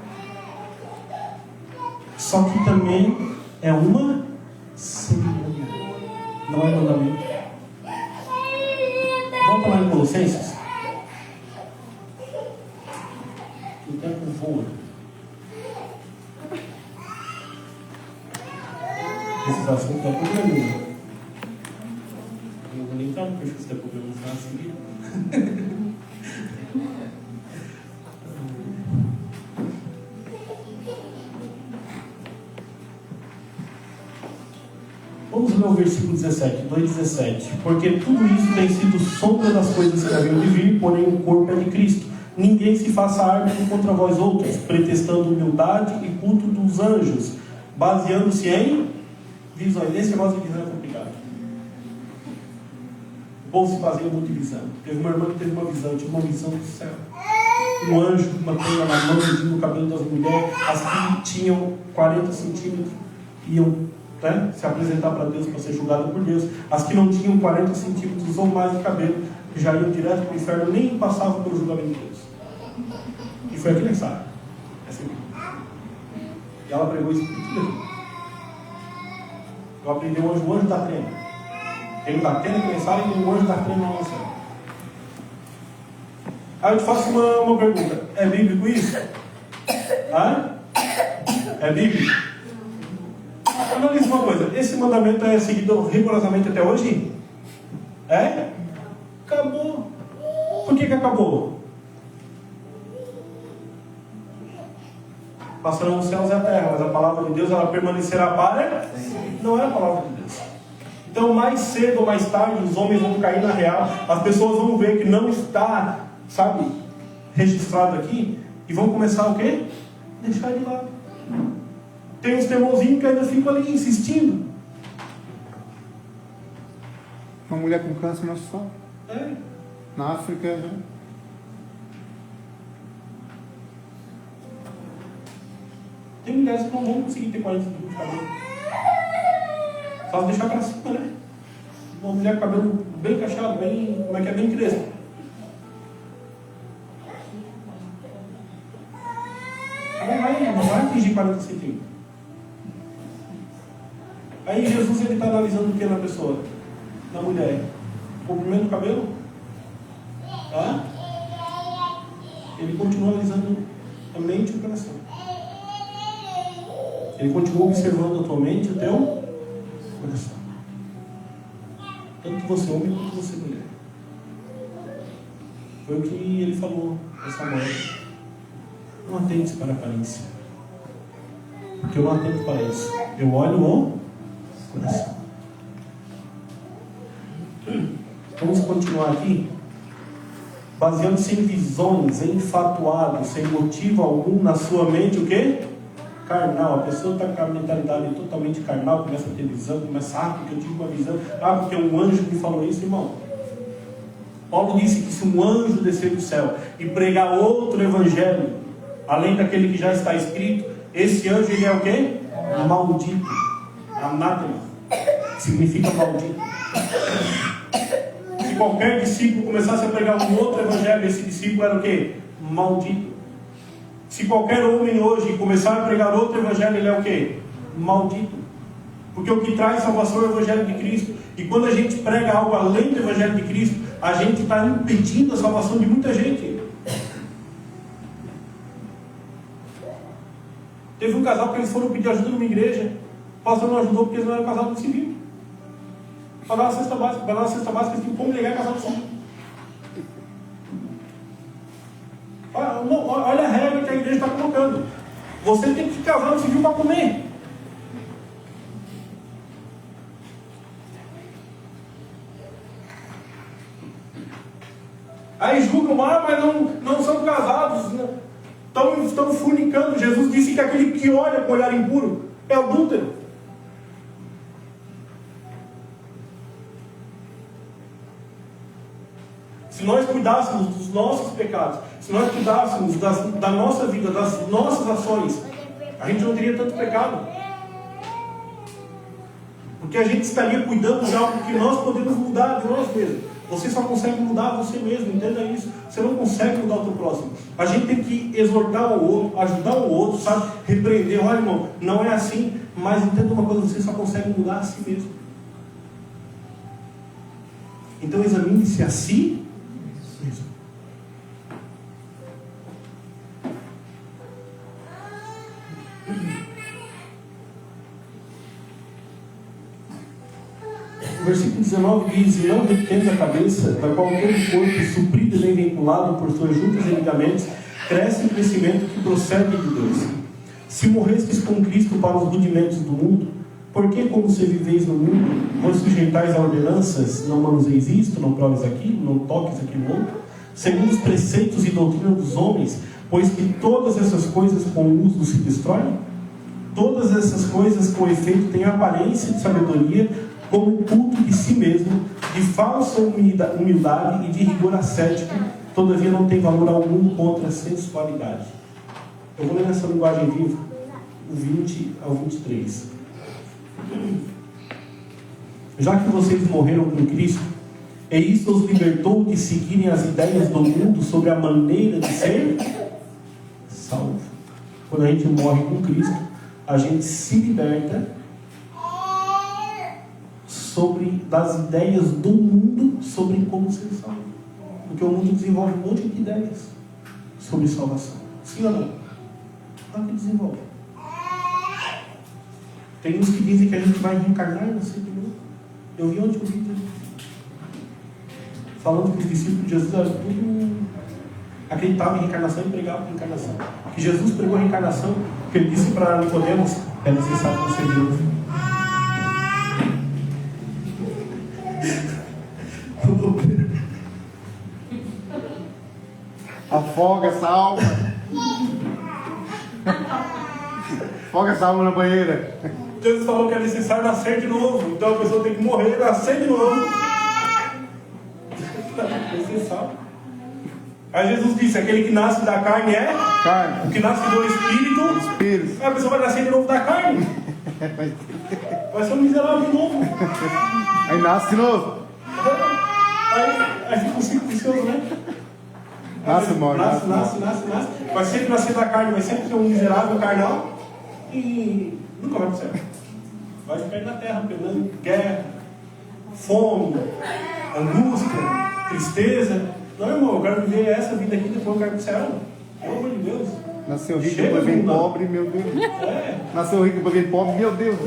Só que também é uma cerimônia, não é mandamento. Volta lá em Colossenses. O tempo voa. Esses assuntos dão problema. Eu não vou nem entrar no perfil se der problema no final a seguir. Vamos ler o versículo 17, 2,17. Porque tudo isso tem sido sombra das coisas que haviam de vir, porém o corpo é de Cristo. Ninguém se faça árbitro contra vós outros, pretextando humildade e culto dos anjos, baseando-se em visões. Esse negócio de visão é complicado. O povo se baseia muito em visão. Teve uma irmã que teve uma visão, tinha uma visão do céu. Um anjo com uma pena na mão, medindo o cabelo das mulheres, as que tinham 40 centímetros iam se apresentar para Deus para ser julgada por Deus. As que não tinham 40 centímetros ou mais de cabelo já iam direto para o inferno, nem passavam pelo julgamento de Deus. E foi aqui nessa área. E ela pregou isso por tudo. Eu aprendi hoje o anjo da trema. Tem o da trema que nessa área e tem o anjo da trema no céu. Aí eu te faço uma pergunta: é bíblico isso? É bíblico? Analise uma coisa, esse mandamento é seguido rigorosamente até hoje? É? Acabou. Por que acabou? Passarão os céus e a terra, mas a palavra de Deus ela permanecerá para? Não é a palavra de Deus. Então mais cedo ou mais tarde os homens vão cair na real, as pessoas vão ver que não está, registrado aqui, e vão começar o quê? Deixar de lado. Tem uns teimosinhos que ainda ficam ali insistindo. Uma mulher com câncer no hospital. Na África. Tem mulheres que não vão conseguir ter 40 centímetros de cabelo. Só deixar pra cima, né? Uma mulher com cabelo bem cacheado, bem, como é que é, bem crespo. Não vai atingir 40 centímetros. Aí Jesus ele está analisando o que na pessoa? Na mulher. O comprimento do cabelo? Ele continua analisando a mente e o coração. Ele continua observando a tua mente e o teu coração. Tanto você homem quanto você mulher. Foi o que ele falou a Samuel. Não atente para a aparência. Porque eu não atento para isso. Eu olho o coração. Vamos continuar aqui. Baseando-se em visões, enfatuado, sem motivo algum na sua mente, o quê? Carnal. A pessoa está com a mentalidade totalmente carnal, começa a ter visão, começa, porque eu tive uma visão, porque um anjo me falou isso, irmão. Paulo disse que se um anjo descer do céu e pregar outro evangelho, além daquele que já está escrito, esse anjo ele é o quê? Maldito. Anátema. Significa maldito. Se qualquer discípulo começasse a pregar um outro evangelho, esse discípulo era o quê? Maldito. Se qualquer homem hoje começar a pregar outro evangelho, ele é o quê? Maldito. Porque o que traz salvação é o evangelho de Cristo. E quando a gente prega algo além do evangelho de Cristo, a gente está impedindo a salvação de muita gente. Teve um casal que eles foram pedir ajuda numa igreja. O pastor não ajudou porque eles não eram casados no civil. Para dar uma cesta básica, eles tinham como ligar casado civil. Olha a regra que a igreja está colocando. Você tem que casar no civil para comer. Aí julgam, mas não são casados, estão fornicando. Jesus disse que aquele que olha com olhar impuro é adúltero. Se nós cuidássemos dos nossos pecados, se nós cuidássemos da nossa vida, das nossas ações, a gente não teria tanto pecado. Porque a gente estaria cuidando de algo que nós podemos mudar de nós mesmos. Você só consegue mudar você mesmo, entenda isso. Você não consegue mudar o teu próximo. A gente tem que exortar o outro, ajudar o outro, sabe? Repreender. Olha, irmão, não é assim. Mas entenda uma coisa, você só consegue mudar a si mesmo. Então examine-se a si mesmo. O versículo 19 diz: e não retendo a cabeça, da qual todo o corpo, suprido e bem vinculado por suas juntas e ligamentos, cresce em crescimento que procede de Deus. Se morrestes com Cristo para os rudimentos do mundo, por que, como se viveis no mundo, vos sujeitais a ordenanças, não manuseis isto, não proves aquilo, não toques aquilo outro, segundo os preceitos e doutrina dos homens, pois que todas essas coisas com o uso se destroem? Todas essas coisas com efeito têm aparência de sabedoria, como culto de si mesmo, de falsa humildade e de rigor ascético, todavia não tem valor algum contra a sensualidade. Eu vou ler nessa linguagem viva, o 20 ao 23. Já que vocês morreram com Cristo, e isso os libertou de seguirem as ideias do mundo sobre a maneira de ser salvo. Quando a gente morre com Cristo, a gente se liberta das ideias do mundo sobre como ser salvo. Porque o mundo desenvolve um monte de ideias sobre salvação. Sim ou não? Claro que desenvolve. Tem uns que dizem que a gente vai reencarnar, não sei o que não. Eu vi ontem um vídeo falando que os discípulos de Jesus eram tudo acreditavam em reencarnação e pregavam reencarnação. Que Jesus pregou a reencarnação, porque ele disse para Nicodemos: é necessário que você viva. Afoga essa alma. Afoga essa alma na banheira. Jesus falou que é necessário nascer de novo. Então a pessoa tem que morrer, nascer de novo. É necessário. Aí Jesus disse: aquele que nasce da carne é carne. O que nasce do Espírito. Aí a pessoa vai nascer de novo da carne. Vai ser um miserável de novo. Aí nasce de novo. Aí fica um ciclo vicioso, né? Nasce. Vai sempre nascer da carne, vai sempre ser um miserável carnal e nunca vai pro céu. Vai ficar na terra, pegando guerra, fome, angústia, tristeza. Não, irmão, eu quero viver essa vida aqui, depois eu quero pro céu. Pelo amor de Deus. Nasceu rico, depois vem pobre, meu Deus. Nasceu rico, depois vem pobre, meu Deus.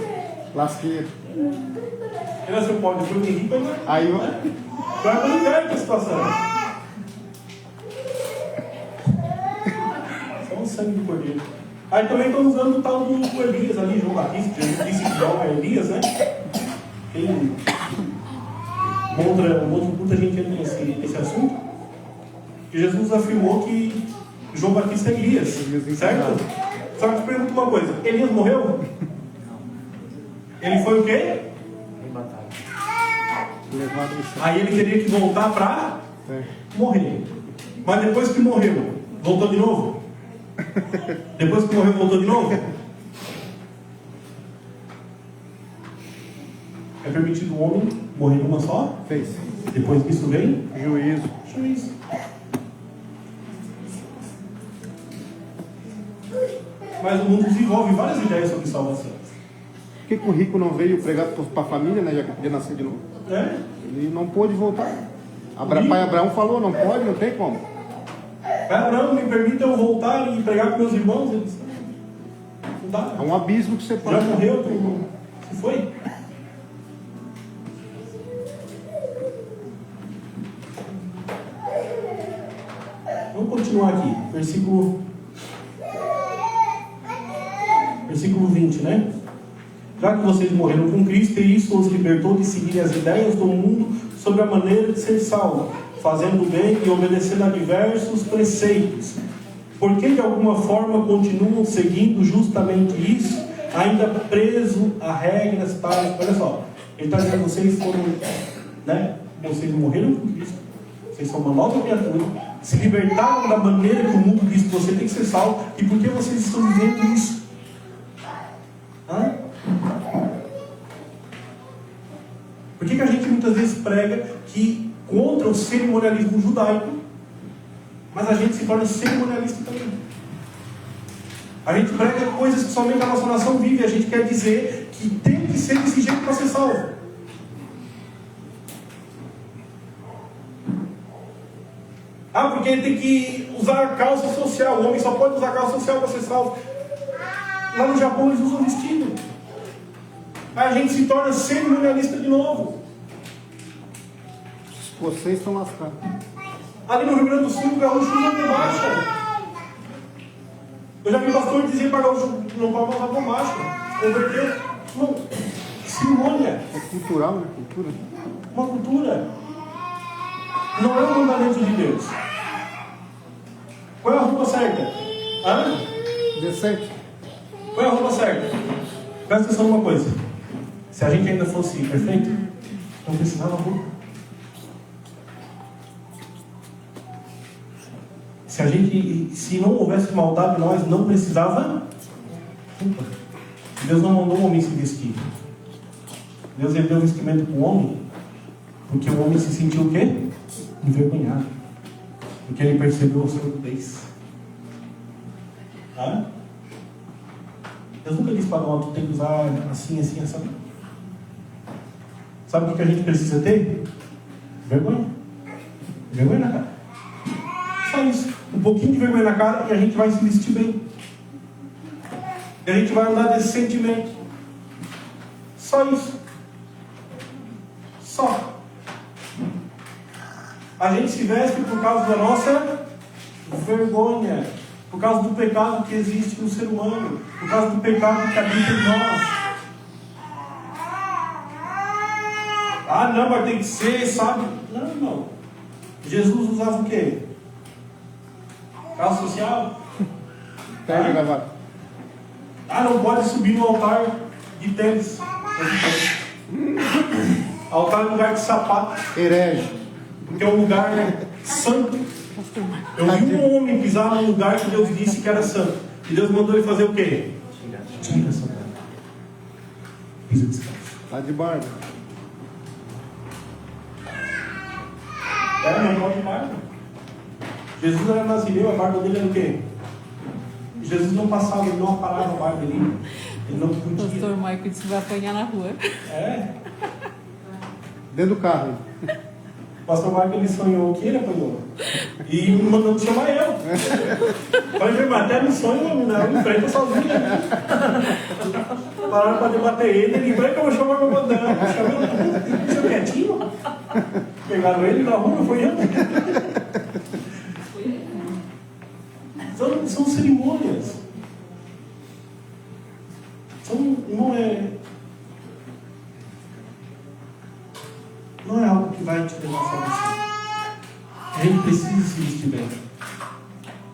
Lasqueira. Ele nasceu pobre, depois vem rico, aí vai para o inferno a situação. Só o sangue do cordeiro. Aí também estão usando o tal do Elias ali, João Batista. Jesus disse que João é Elias, né? um outro culto a gente entra nesse assunto, que Jesus afirmou que João Batista é Elias, certo? Só que eu te pergunto uma coisa, Elias morreu? Ele foi o quê? Aí ele teria que voltar para morrer. Mas depois que morreu, voltou de novo? Depois que morreu, voltou de novo? É permitido o homem morrer numa só? Fez. Depois disso vem? Juízo. Mas o mundo desenvolve várias ideias sobre salvação. Por que o rico não veio pregar para a família, né? Já que podia nascer de novo? Ele não pôde voltar. Pai Abraão falou, não pode, não tem como. Pai Abraão, me permita eu voltar e pregar com meus irmãos? Ele disse, não dá. É um abismo que você pode. Já morreu, teu irmão. Se foi? Vamos continuar aqui. Versículo 20, né? Já que vocês morreram com Cristo, e isso os libertou de seguir as ideias do mundo sobre a maneira de ser salvo, fazendo o bem e obedecendo a diversos preceitos. Por que de alguma forma continuam seguindo justamente isso, ainda preso a regras tais? Olha só, ele está dizendo que vocês foram, né? Vocês morreram com Cristo, vocês são uma nova criatura, se libertaram da maneira que o mundo diz que você tem que ser salvo, e por que vocês estão vivendo isso? Por que a gente muitas vezes prega que contra o cerimonialismo judaico, mas a gente se torna cerimonialista também? A gente prega coisas que somente a nossa nação vive, a gente quer dizer que tem que ser desse jeito para ser salvo. Porque ele tem que usar calça social, o homem só pode usar calça social para ser salvo. Lá no Japão eles usam vestido. A gente se torna cerimonialista de novo. Vocês estão lascados. Ali no Rio Grande do Sul, o gaúcho usa bombacha. Eu já vi pastor dizer para o gaúcho não pode usar bombacha. Converteu. Não. Cerimônia. É cultural, né? Cultura. Uma cultura. Não é um mandamento de Deus. Qual é a roupa certa? 17. Qual é a roupa certa? Presta atenção numa coisa. Se a gente ainda fosse perfeito, não precisava roupa. Se não houvesse maldade em nós, não precisava roupa. Deus não mandou o homem se vestir. Deus deu vestimento para o homem, porque o homem se sentiu o quê? Envergonhado. Porque ele percebeu a sua nudez. Deus nunca disse para nós, tu tem que usar assim, assim, assim. Sabe o que a gente precisa ter? Vergonha. Vergonha na cara. Só isso. Um pouquinho de vergonha na cara e a gente vai se vestir bem. E a gente vai andar decentemente. Só isso. Só. A gente se veste por causa da nossa vergonha. Por causa do pecado que existe no ser humano. Por causa do pecado que habita em nós. Não, mas tem que ser, sabe? Não. Jesus usava o quê? Calça social? Pega, gravado. Não pode subir no altar de tênis. Altar é lugar de sapato. Herege. Porque é um lugar santo. Eu vi um homem pisar num lugar que Deus disse que era santo. E Deus mandou ele fazer o quê? Tira essa barba. Pisa descalço. Tá de barba. Não pode barba. Jesus era nazireu, a barba dele era o quê? Jesus não passava, ele não aparava a barba dele. Ele não podia. O pastor Michael disse que vai apanhar na rua. Dentro do carro. O pastor Michael, ele sonhou que ele apanhou. E me mandou chamar eu. Falei, irmão, até no sonho, não enfrenta sozinho. Pararam para debater ele falei que eu vou chamar meu mandante. Chamei quietinho. Pegaram ele na rua, foi eu. São cerimônias. Não é algo que vai vai te levar à salvação. A gente precisa se vestir bem.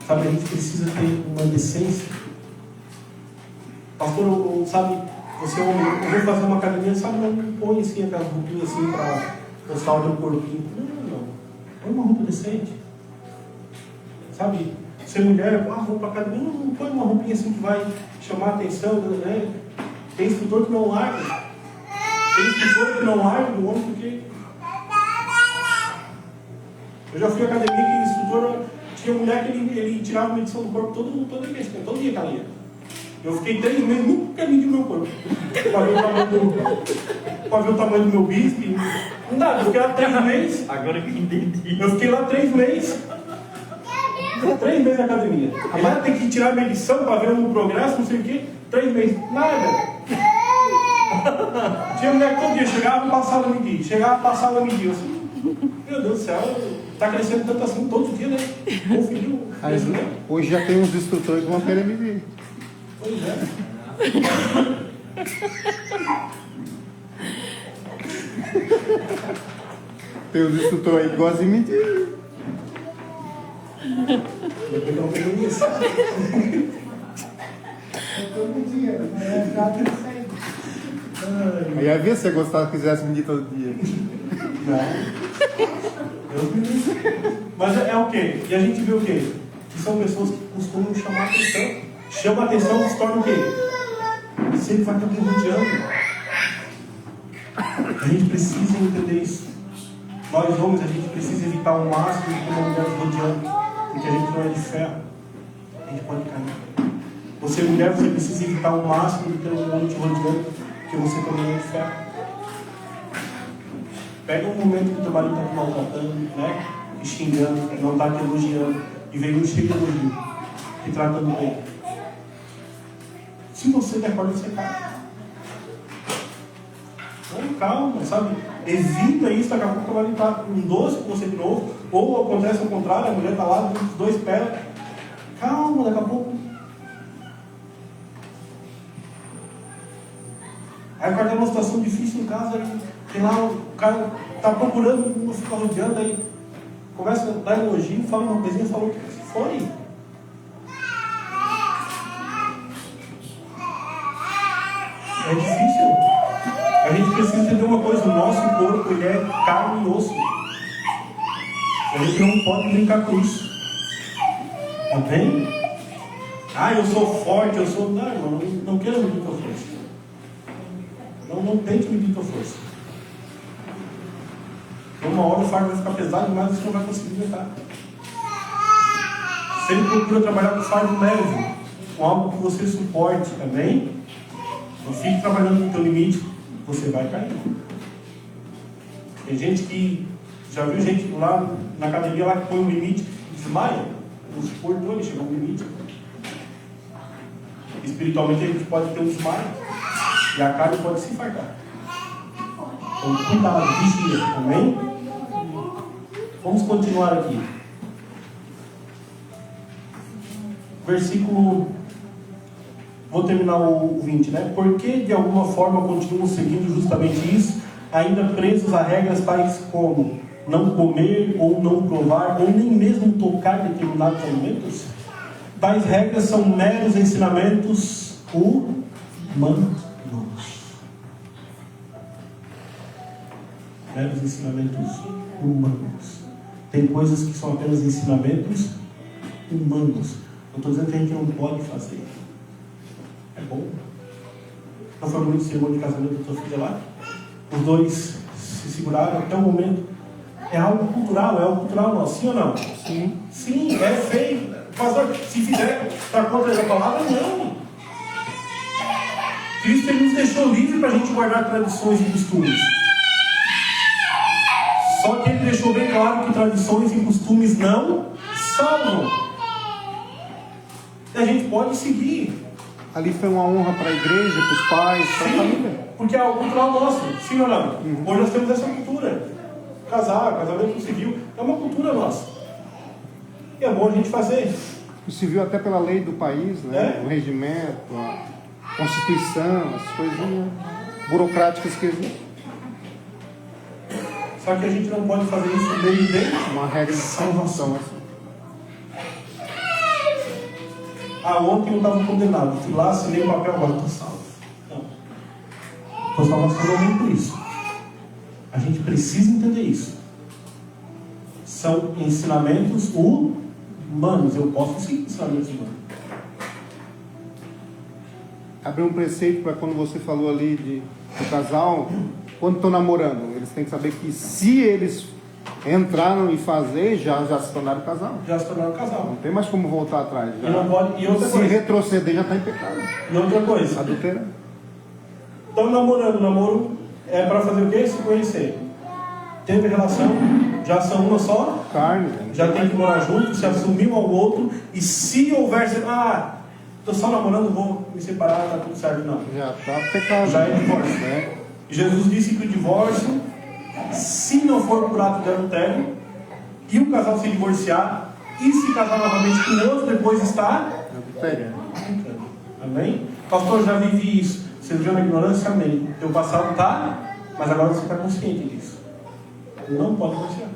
Sabe, a gente precisa ter uma decência. Pastor, sabe, você é homem, eu vou fazer uma academia, sabe, não põe assim aquelas roupinhas assim para mostrar o meu corpinho. Não. Põe uma roupa decente. Sabe, ser mulher, vou para academia, não põe uma roupinha assim que vai chamar a atenção, né? Tem instrutor que não larga. Tem instrutor que não larga do homem porque... Eu já fui à academia que o instrutor tinha mulher que ele tirava a medição do corpo todo mês, todo dia que ela ia. Eu fiquei 3 meses, nunca medi o meu corpo. Para ver o tamanho do meu bíceps. Não dá, eu fiquei lá 3 meses. Agora que eu entendi. Eu fiquei lá 3 meses. 3 meses na academia. Ela tem que tirar a medição para ver um progresso, não sei o quê. 3 meses. Nada. Tinha mulher que todo dia chegava e passava a medir. Chegava e passava a medir. Assim, meu Deus do céu, está crescendo tanto assim todos os dias, né? Conferiu. Hoje já tem uns instrutores que vão querer medir. Pois é. Tem uns instrutores aí que gostam de medir. Eu não peguei isso. Aí ia ver se você gostava que quisesse medir todo dia. Mas é o quê? E a gente vê o quê? Que são pessoas que costumam chamar a atenção. Chama a atenção e se torna o quê? Sempre vai estar rodeando. A gente precisa entender isso. Nós homens, a gente precisa evitar ao máximo de ter uma mulher rodeando. Porque a gente não é de ferro. A gente pode cair. Você, mulher, você precisa evitar ao máximo de ter um homem te rodeando. Porque você também é de ferro. Pega um momento que o teu marido está te maltratando, né? E xingando, não está te elogiando. E vem um cheio de elogio. E tratando bem. Se você der corda, você cai. Então, calma, sabe? Evita isso, daqui a pouco vai estar um doce com você de novo. Ou acontece ao contrário, a mulher está lá, os dois pés. Calma, daqui a pouco. Aí o cara tem uma situação difícil em casa, aí, tem lá, o cara está procurando, não fica rodeando, aí começa a dar elogio, fala uma coisinha, falou que foi. É difícil. A gente precisa entender uma coisa, o nosso corpo ele é carne e osso. A gente não pode brincar com isso. Amém? Eu sou forte, eu sou... Não, irmão, não quero medir tua força. Não tente medir tua força. Uma hora o fardo vai ficar pesado demais e você não vai conseguir aguentar. Sempre procura trabalhar com fardo leve, com algo que você suporte, amém? Não fique trabalhando no teu limite, você vai cair. Tem gente que, já viu gente lá na academia lá que põe um limite e desmaia. O suportou, ele chegou ao limite. Espiritualmente a gente pode ter um desmaio e a carne pode se infartar. Então cuidado, vigia, amém? Vamos continuar aqui. Versículo... Vou terminar o 20, né? Porque de alguma forma continuam seguindo justamente isso, ainda presos a regras tais como não comer, ou não provar, ou nem mesmo tocar determinados alimentos? Tais regras são meros ensinamentos humanos. Meros ensinamentos humanos. Tem coisas que são apenas ensinamentos humanos. Eu estou dizendo que a gente não pode fazer. É bom. Não foi muito cerimônia de casamento da tua filha lá? Os dois se seguraram até o momento. É algo cultural nosso, sim ou não? Sim. Sim, é feio. Pastor, se fizer, está contra essa palavra? Não. Cristo ele nos deixou livre para a gente guardar tradições e costumes. Só que ele deixou bem claro que tradições e costumes não salvam. E a gente pode seguir. Ali foi uma honra para a igreja, para os pais, para a família. Porque é algo cultural nosso, sim ou não? Hoje nós temos essa cultura. Casamento civil, é uma cultura nossa. E é bom a gente fazer. O civil até pela lei do país, né? O regimento, a Constituição, as coisinhas burocráticas que existem. Só que a gente não pode fazer isso desde Uma regra de salvação. Assim. Ontem eu estava condenado, fui lá, assinei o papel, agora estou salvo. Não. Tua salvação não vem por isso. A gente precisa entender isso. São ensinamentos humanos. Eu posso seguir ensinamentos humanos. Abrir um preceito para quando você falou ali do casal, quando estão namorando, eles têm que saber que se eles entraram e fazer, já se tornaram casal. Já se tornaram casal. Não tem mais como voltar atrás. Já. E não pode, e outra se coisa. retroceder, já está em pecado. E outra coisa. Adulterando. Estão namorando. Namoro é para fazer o quê? Se conhecer. Teve relação, já são uma só. Carne. Já tem que morar junto, se assumir um ao outro. E se houver, estou só namorando, vou me separar, está tudo certo. Não. Já está pecado. Já é divórcio. Né? Jesus disse que o divórcio, se não for por ato de adultério, e o casal se divorciar, e se casar novamente com o outro, depois está Adultério. Amém? Pastor, já vivi isso. Você viveu na ignorância? Amém. Teu passado está, mas agora você está consciente disso. Não pode divorciar.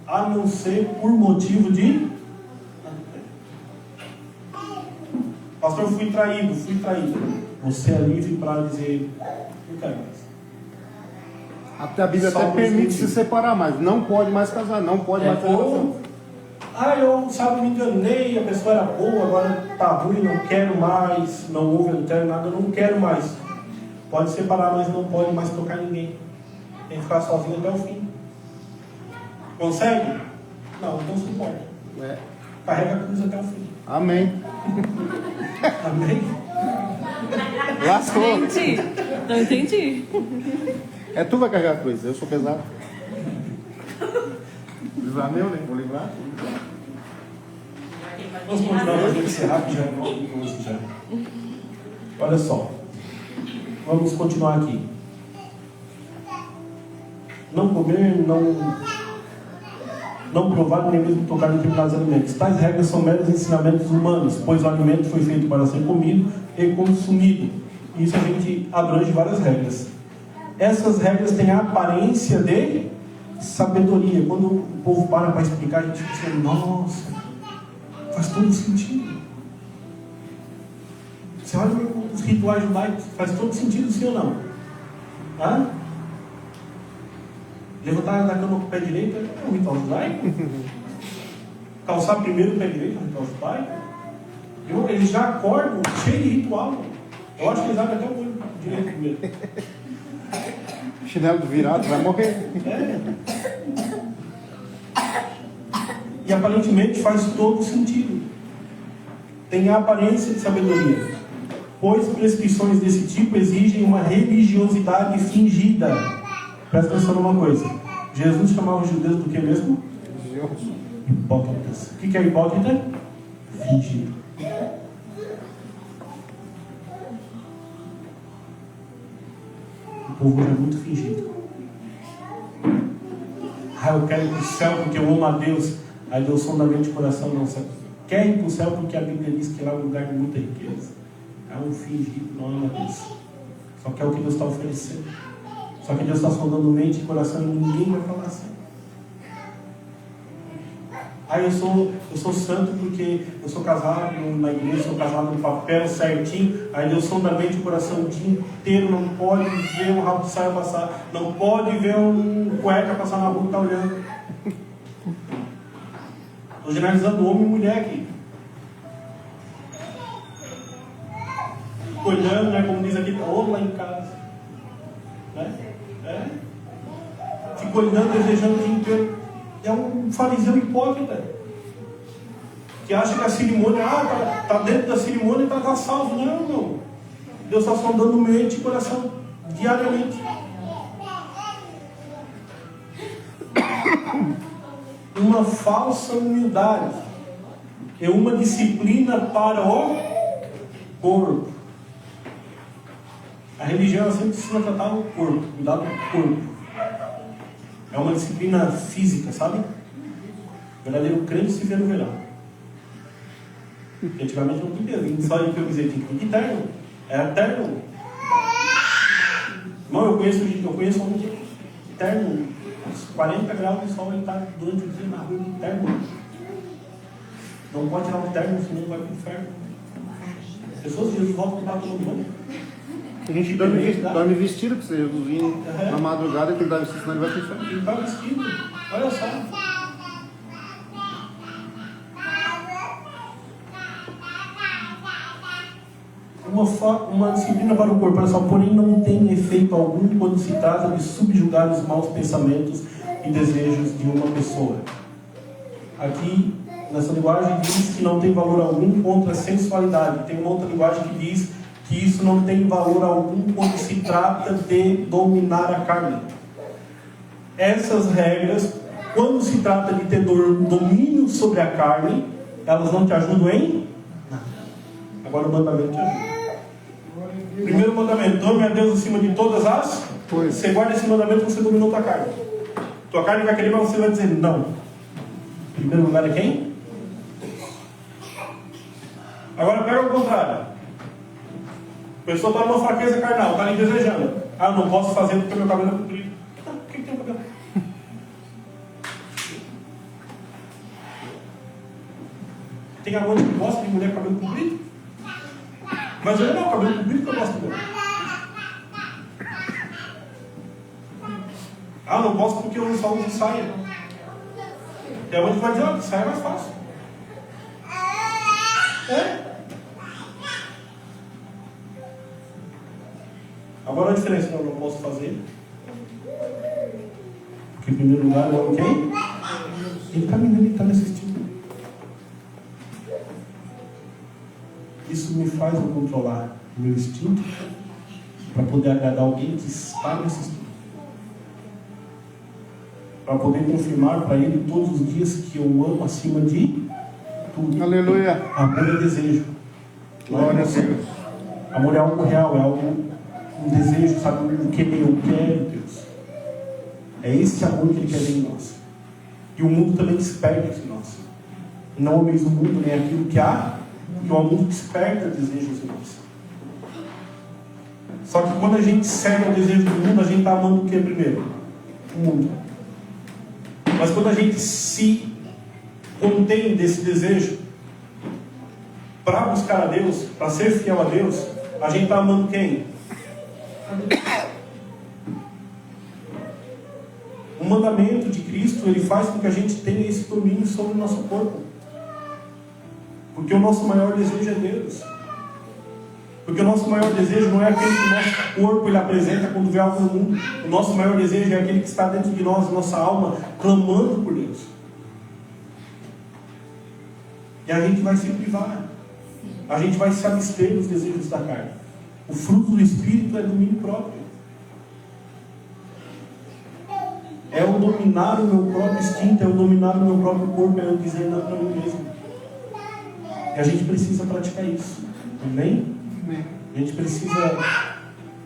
A não ser por motivo de pastor, fui traído. Você é livre para dizer, não quero mais. Até a Bíblia Só até por permite esse se separar, mas não pode mais casar, não pode mais ter relação. Eu me enganei, a pessoa era boa, agora está ruim, não quero mais, não houve adultério, nada, não quero mais. Pode separar, mas não pode mais tocar ninguém. Tem que ficar sozinho até o fim. Consegue? Não, então suporta. Carrega a cruz até o fim. Amém. Amém? Lascou. Entendi. Não entendi. É tu vai carregar a cruz, eu sou pesado. Livrar meu, né? Vou livrar. Vamos continuar, mas vamos encerrar que já é 9h12 já. Olha só. Vamos continuar aqui. Não comer, não provar, nem mesmo tocar em determinados alimentos. Tais regras são meros ensinamentos humanos, pois o alimento foi feito para ser comido e consumido. Isso a gente abrange várias regras. Essas regras têm a aparência de sabedoria. Quando o povo para explicar, a gente fica assim, nossa, faz todo sentido. Você olha os rituais judaicos, faz todo sentido, sim ou não? Hã? Levantar da cama com o pé direito é um ritual judaico? Calçar primeiro o pé direito é um ritual judaico? Eles já acordam cheio de ritual. Eu acho que eles abrem até o olho direito primeiro. Chinelo virado, vai morrer. E aparentemente faz todo sentido. Tem a aparência de sabedoria. Pois prescrições desse tipo exigem uma religiosidade fingida. Presta atenção numa coisa. Jesus chamava os judeus do que mesmo? Hipócritas. O que é hipócrita? Fingido. O povo é muito fingido. Eu quero ir para o céu porque eu amo a Deus. Aí Deus som da mente e coração não sabe. Quer ir para o céu porque a Bíblia diz que lá é um lugar de muita riqueza. É um fingido, não ama Deus. Só que é o que Deus está oferecendo. Só que Deus está sondando mente e coração e ninguém vai falar assim. Eu sou santo porque eu sou casado na igreja, sou casado no papel certinho. Aí Deus sonda a mente e o coração o dia inteiro. Não pode ver um rabo de saia passar. Não pode ver um cueca passar na rua e tá olhando. Estou generalizando homem e mulher aqui. Fico olhando, né, como diz aqui, ou lá em casa. Né? Fico olhando, desejando o dia inteiro. É um fariseu hipócrita que acha que a cerimônia, tá dentro da cerimônia e está salvo. Não. Deus está sondando mente e coração diariamente. Uma falsa humildade é uma disciplina para o corpo. A religião sempre ensina a tratar o corpo, cuidar do corpo. É uma disciplina física, sabe? O verdadeiro crente se vê no verão. Antigamente não podia vir só em que eu dizer, tinha que vir de terno. É eterno. Irmão, eu conheço homem terno, 40 graus de sol, ele está durante o dia na rua de terno. Não pode tirar o terno, senão vai para o inferno. As pessoas de Jesus voltam para todo mundo. A gente dorme vestido, porque se Jesus vir na madrugada, tem que dar vestido, senão ele vai para o inferno. Ele está vestido, olha só. Uma disciplina para o corpo, olha só, porém não tem efeito algum quando se trata de subjugar os maus pensamentos e desejos de uma pessoa. Aqui, nessa linguagem, diz que não tem valor algum contra a sensualidade. Tem uma outra linguagem que diz que isso não tem valor algum quando se trata de dominar a carne. Essas regras, quando se trata de ter domínio sobre a carne, elas não te ajudam em nada. Agora o mandamento te ajuda. Primeiro mandamento: ame a Deus acima de todas as coisas. Você guarda esse mandamento, você dominou tua carne. Tua carne vai querer, mas você vai dizer não. Em primeiro lugar é quem? Agora pega o contrário. A pessoa está numa fraqueza carnal, está ali desejando. Ah, eu não posso fazer porque meu cabelo é comprido. Tá, o que tem o cabelo? Tem amante que gosta de mulher com cabelo comprido? Mas eu não, cabelo comprido que eu gosto dela. Ah, não posso porque eu só uso saia. Tem amante que vai dizer, ó, saia é mais fácil. É? Agora a diferença que eu não posso fazer. Porque em primeiro lugar eu amo quem? Ele está me vendo, ele está me assistindo. Isso me faz eu controlar o meu instinto para poder agradar alguém que está me assistindo. Para poder confirmar para ele todos os dias que eu amo acima de tudo. Aleluia. Amor é desejo. Glória a Deus. Amor é algo real, é algo, um desejo, sabe? O que eu quero, Deus. É esse amor que Ele quer em nós. E o mundo também desperta isso em nós. Não ameis o mundo, nem aquilo que há, porque o mundo desperta desejos em nós. Só que quando a gente segue o desejo do mundo, a gente está amando o que primeiro? O mundo. Mas quando a gente se contém desse desejo para buscar a Deus, para ser fiel a Deus, a gente está amando quem? O mandamento de Cristo, ele faz com que a gente tenha esse domínio sobre o nosso corpo. Porque o nosso maior desejo é Deus. Porque o nosso maior desejo não é aquele que o nosso corpo ele apresenta quando vê algo no mundo. O nosso maior desejo é aquele que está dentro de nós, nossa alma, clamando por Deus. E a gente vai se privar. A gente vai se abster dos desejos da carne. O fruto do Espírito é domínio próprio. É o dominar o meu próprio instinto, é o dominar o meu próprio corpo, é eu dizer não para mim mesmo. E a gente precisa praticar isso. Amém? A gente precisa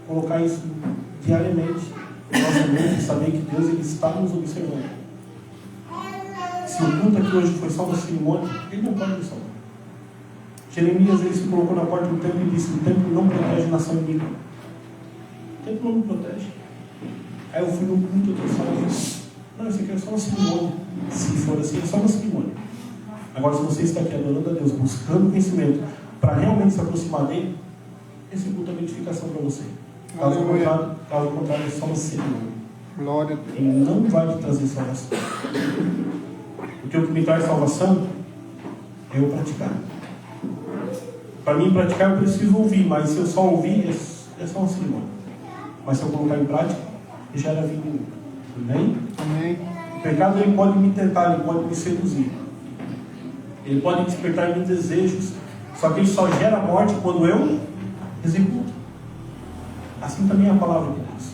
colocar isso diariamente na nossa mente e saber que Deus ele está nos observando. Se o culto aqui hoje foi só uma cerimônia, Ele não pode nos salvar. Jeremias ele se colocou na porta do templo e disse: o templo não protege a nação inimiga. O templo não me protege. Aí eu fui no culto e eu falei: não, isso aqui é só uma cerimônia. Se for assim, é só uma cerimônia. Agora, se você está aqui adorando a Deus, buscando conhecimento para realmente se aproximar dele, esse culto é uma edificação para você. Caso contrário, é só uma cerimônia. Glória a Deus. Ele não vai te trazer salvação. Porque o que me traz salvação é eu praticar. Para mim praticar eu preciso ouvir, mas se eu só ouvir é só uma cerimônia. Mas se eu colocar em prática, já era vida em mim. Amém? Amém. O pecado ele pode me tentar, ele pode me seduzir. Ele pode despertar em mim desejos. Só que ele só gera morte quando eu executo. Assim também é a palavra de Deus.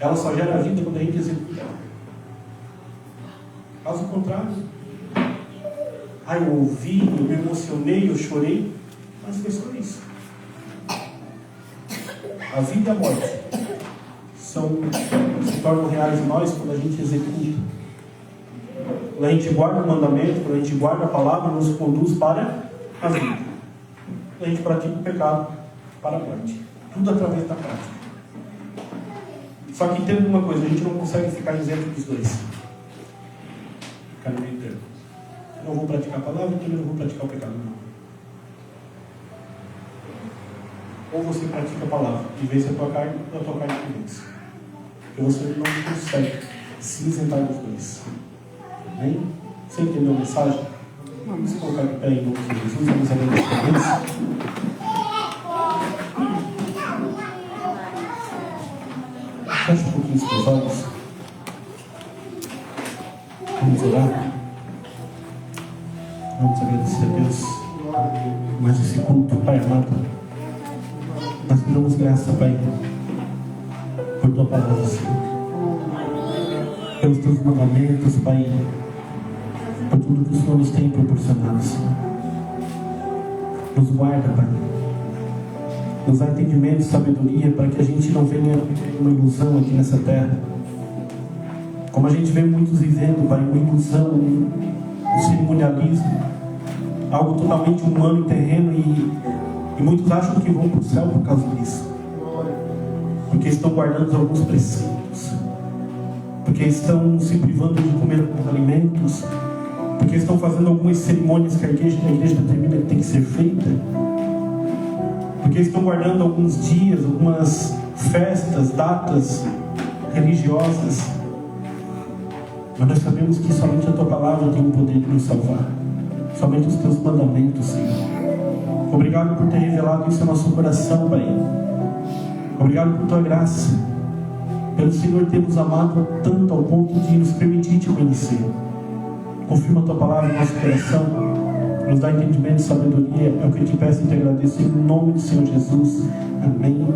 Ela só gera vida quando a gente executa ela. Caso contrário, eu ouvi, eu me emocionei, eu chorei, mas foi só isso. A vida e a morte se tornam reais em nós quando a gente executa. Quando a gente guarda o mandamento, quando a gente guarda a palavra, nos conduz para a vida. Quando a gente pratica o pecado, para a morte. Tudo através da prática. Só que entenda uma coisa, a gente não consegue ficar isento dos dois. Ficar no meio termo. Eu não vou praticar a palavra, eu também não vou praticar o pecado. Não. Ou você pratica a palavra e vence a tua carne, ou a tua carne te vence. Porque você não consegue se isentar dos dois. Amém? Você entendeu a mensagem? Vamos colocar de pé em nome de Jesus, vamos abrir a cabeça. Feche um pouquinho os teus olhos. Vamos orar. Vamos agradecer a Deus mais esse culto, Pai amado. Nós te damos graça, Pai, por tua palavra, Senhor. Pelos teus mandamentos, Pai, por tudo que o Senhor nos tem proporcionado, Senhor. Nos guarda, Pai. Nos dá entendimento e sabedoria para que a gente não venha uma ilusão aqui nessa terra. Como a gente vê muitos vivendo, Pai, uma ilusão, um cerimonialismo, algo totalmente humano e terreno, e muitos acham que vão para o céu por causa disso. Porque estão guardando alguns preceitos, porque estão se privando de comer alguns alimentos, porque estão fazendo algumas cerimônias que a igreja determina que tem que ser feita, porque estão guardando alguns dias, algumas festas, datas religiosas. Mas nós sabemos que somente a tua palavra tem o poder de nos salvar, somente os teus mandamentos, Senhor. Obrigado por ter revelado isso ao nosso coração, Pai. Obrigado por tua graça, pelo Senhor ter nos amado tanto ao ponto de nos permitir te conhecer. Confirma a tua palavra no nosso coração, nos dá entendimento e sabedoria. É o que eu te peço e te agradeço em nome do Senhor Jesus. Amém.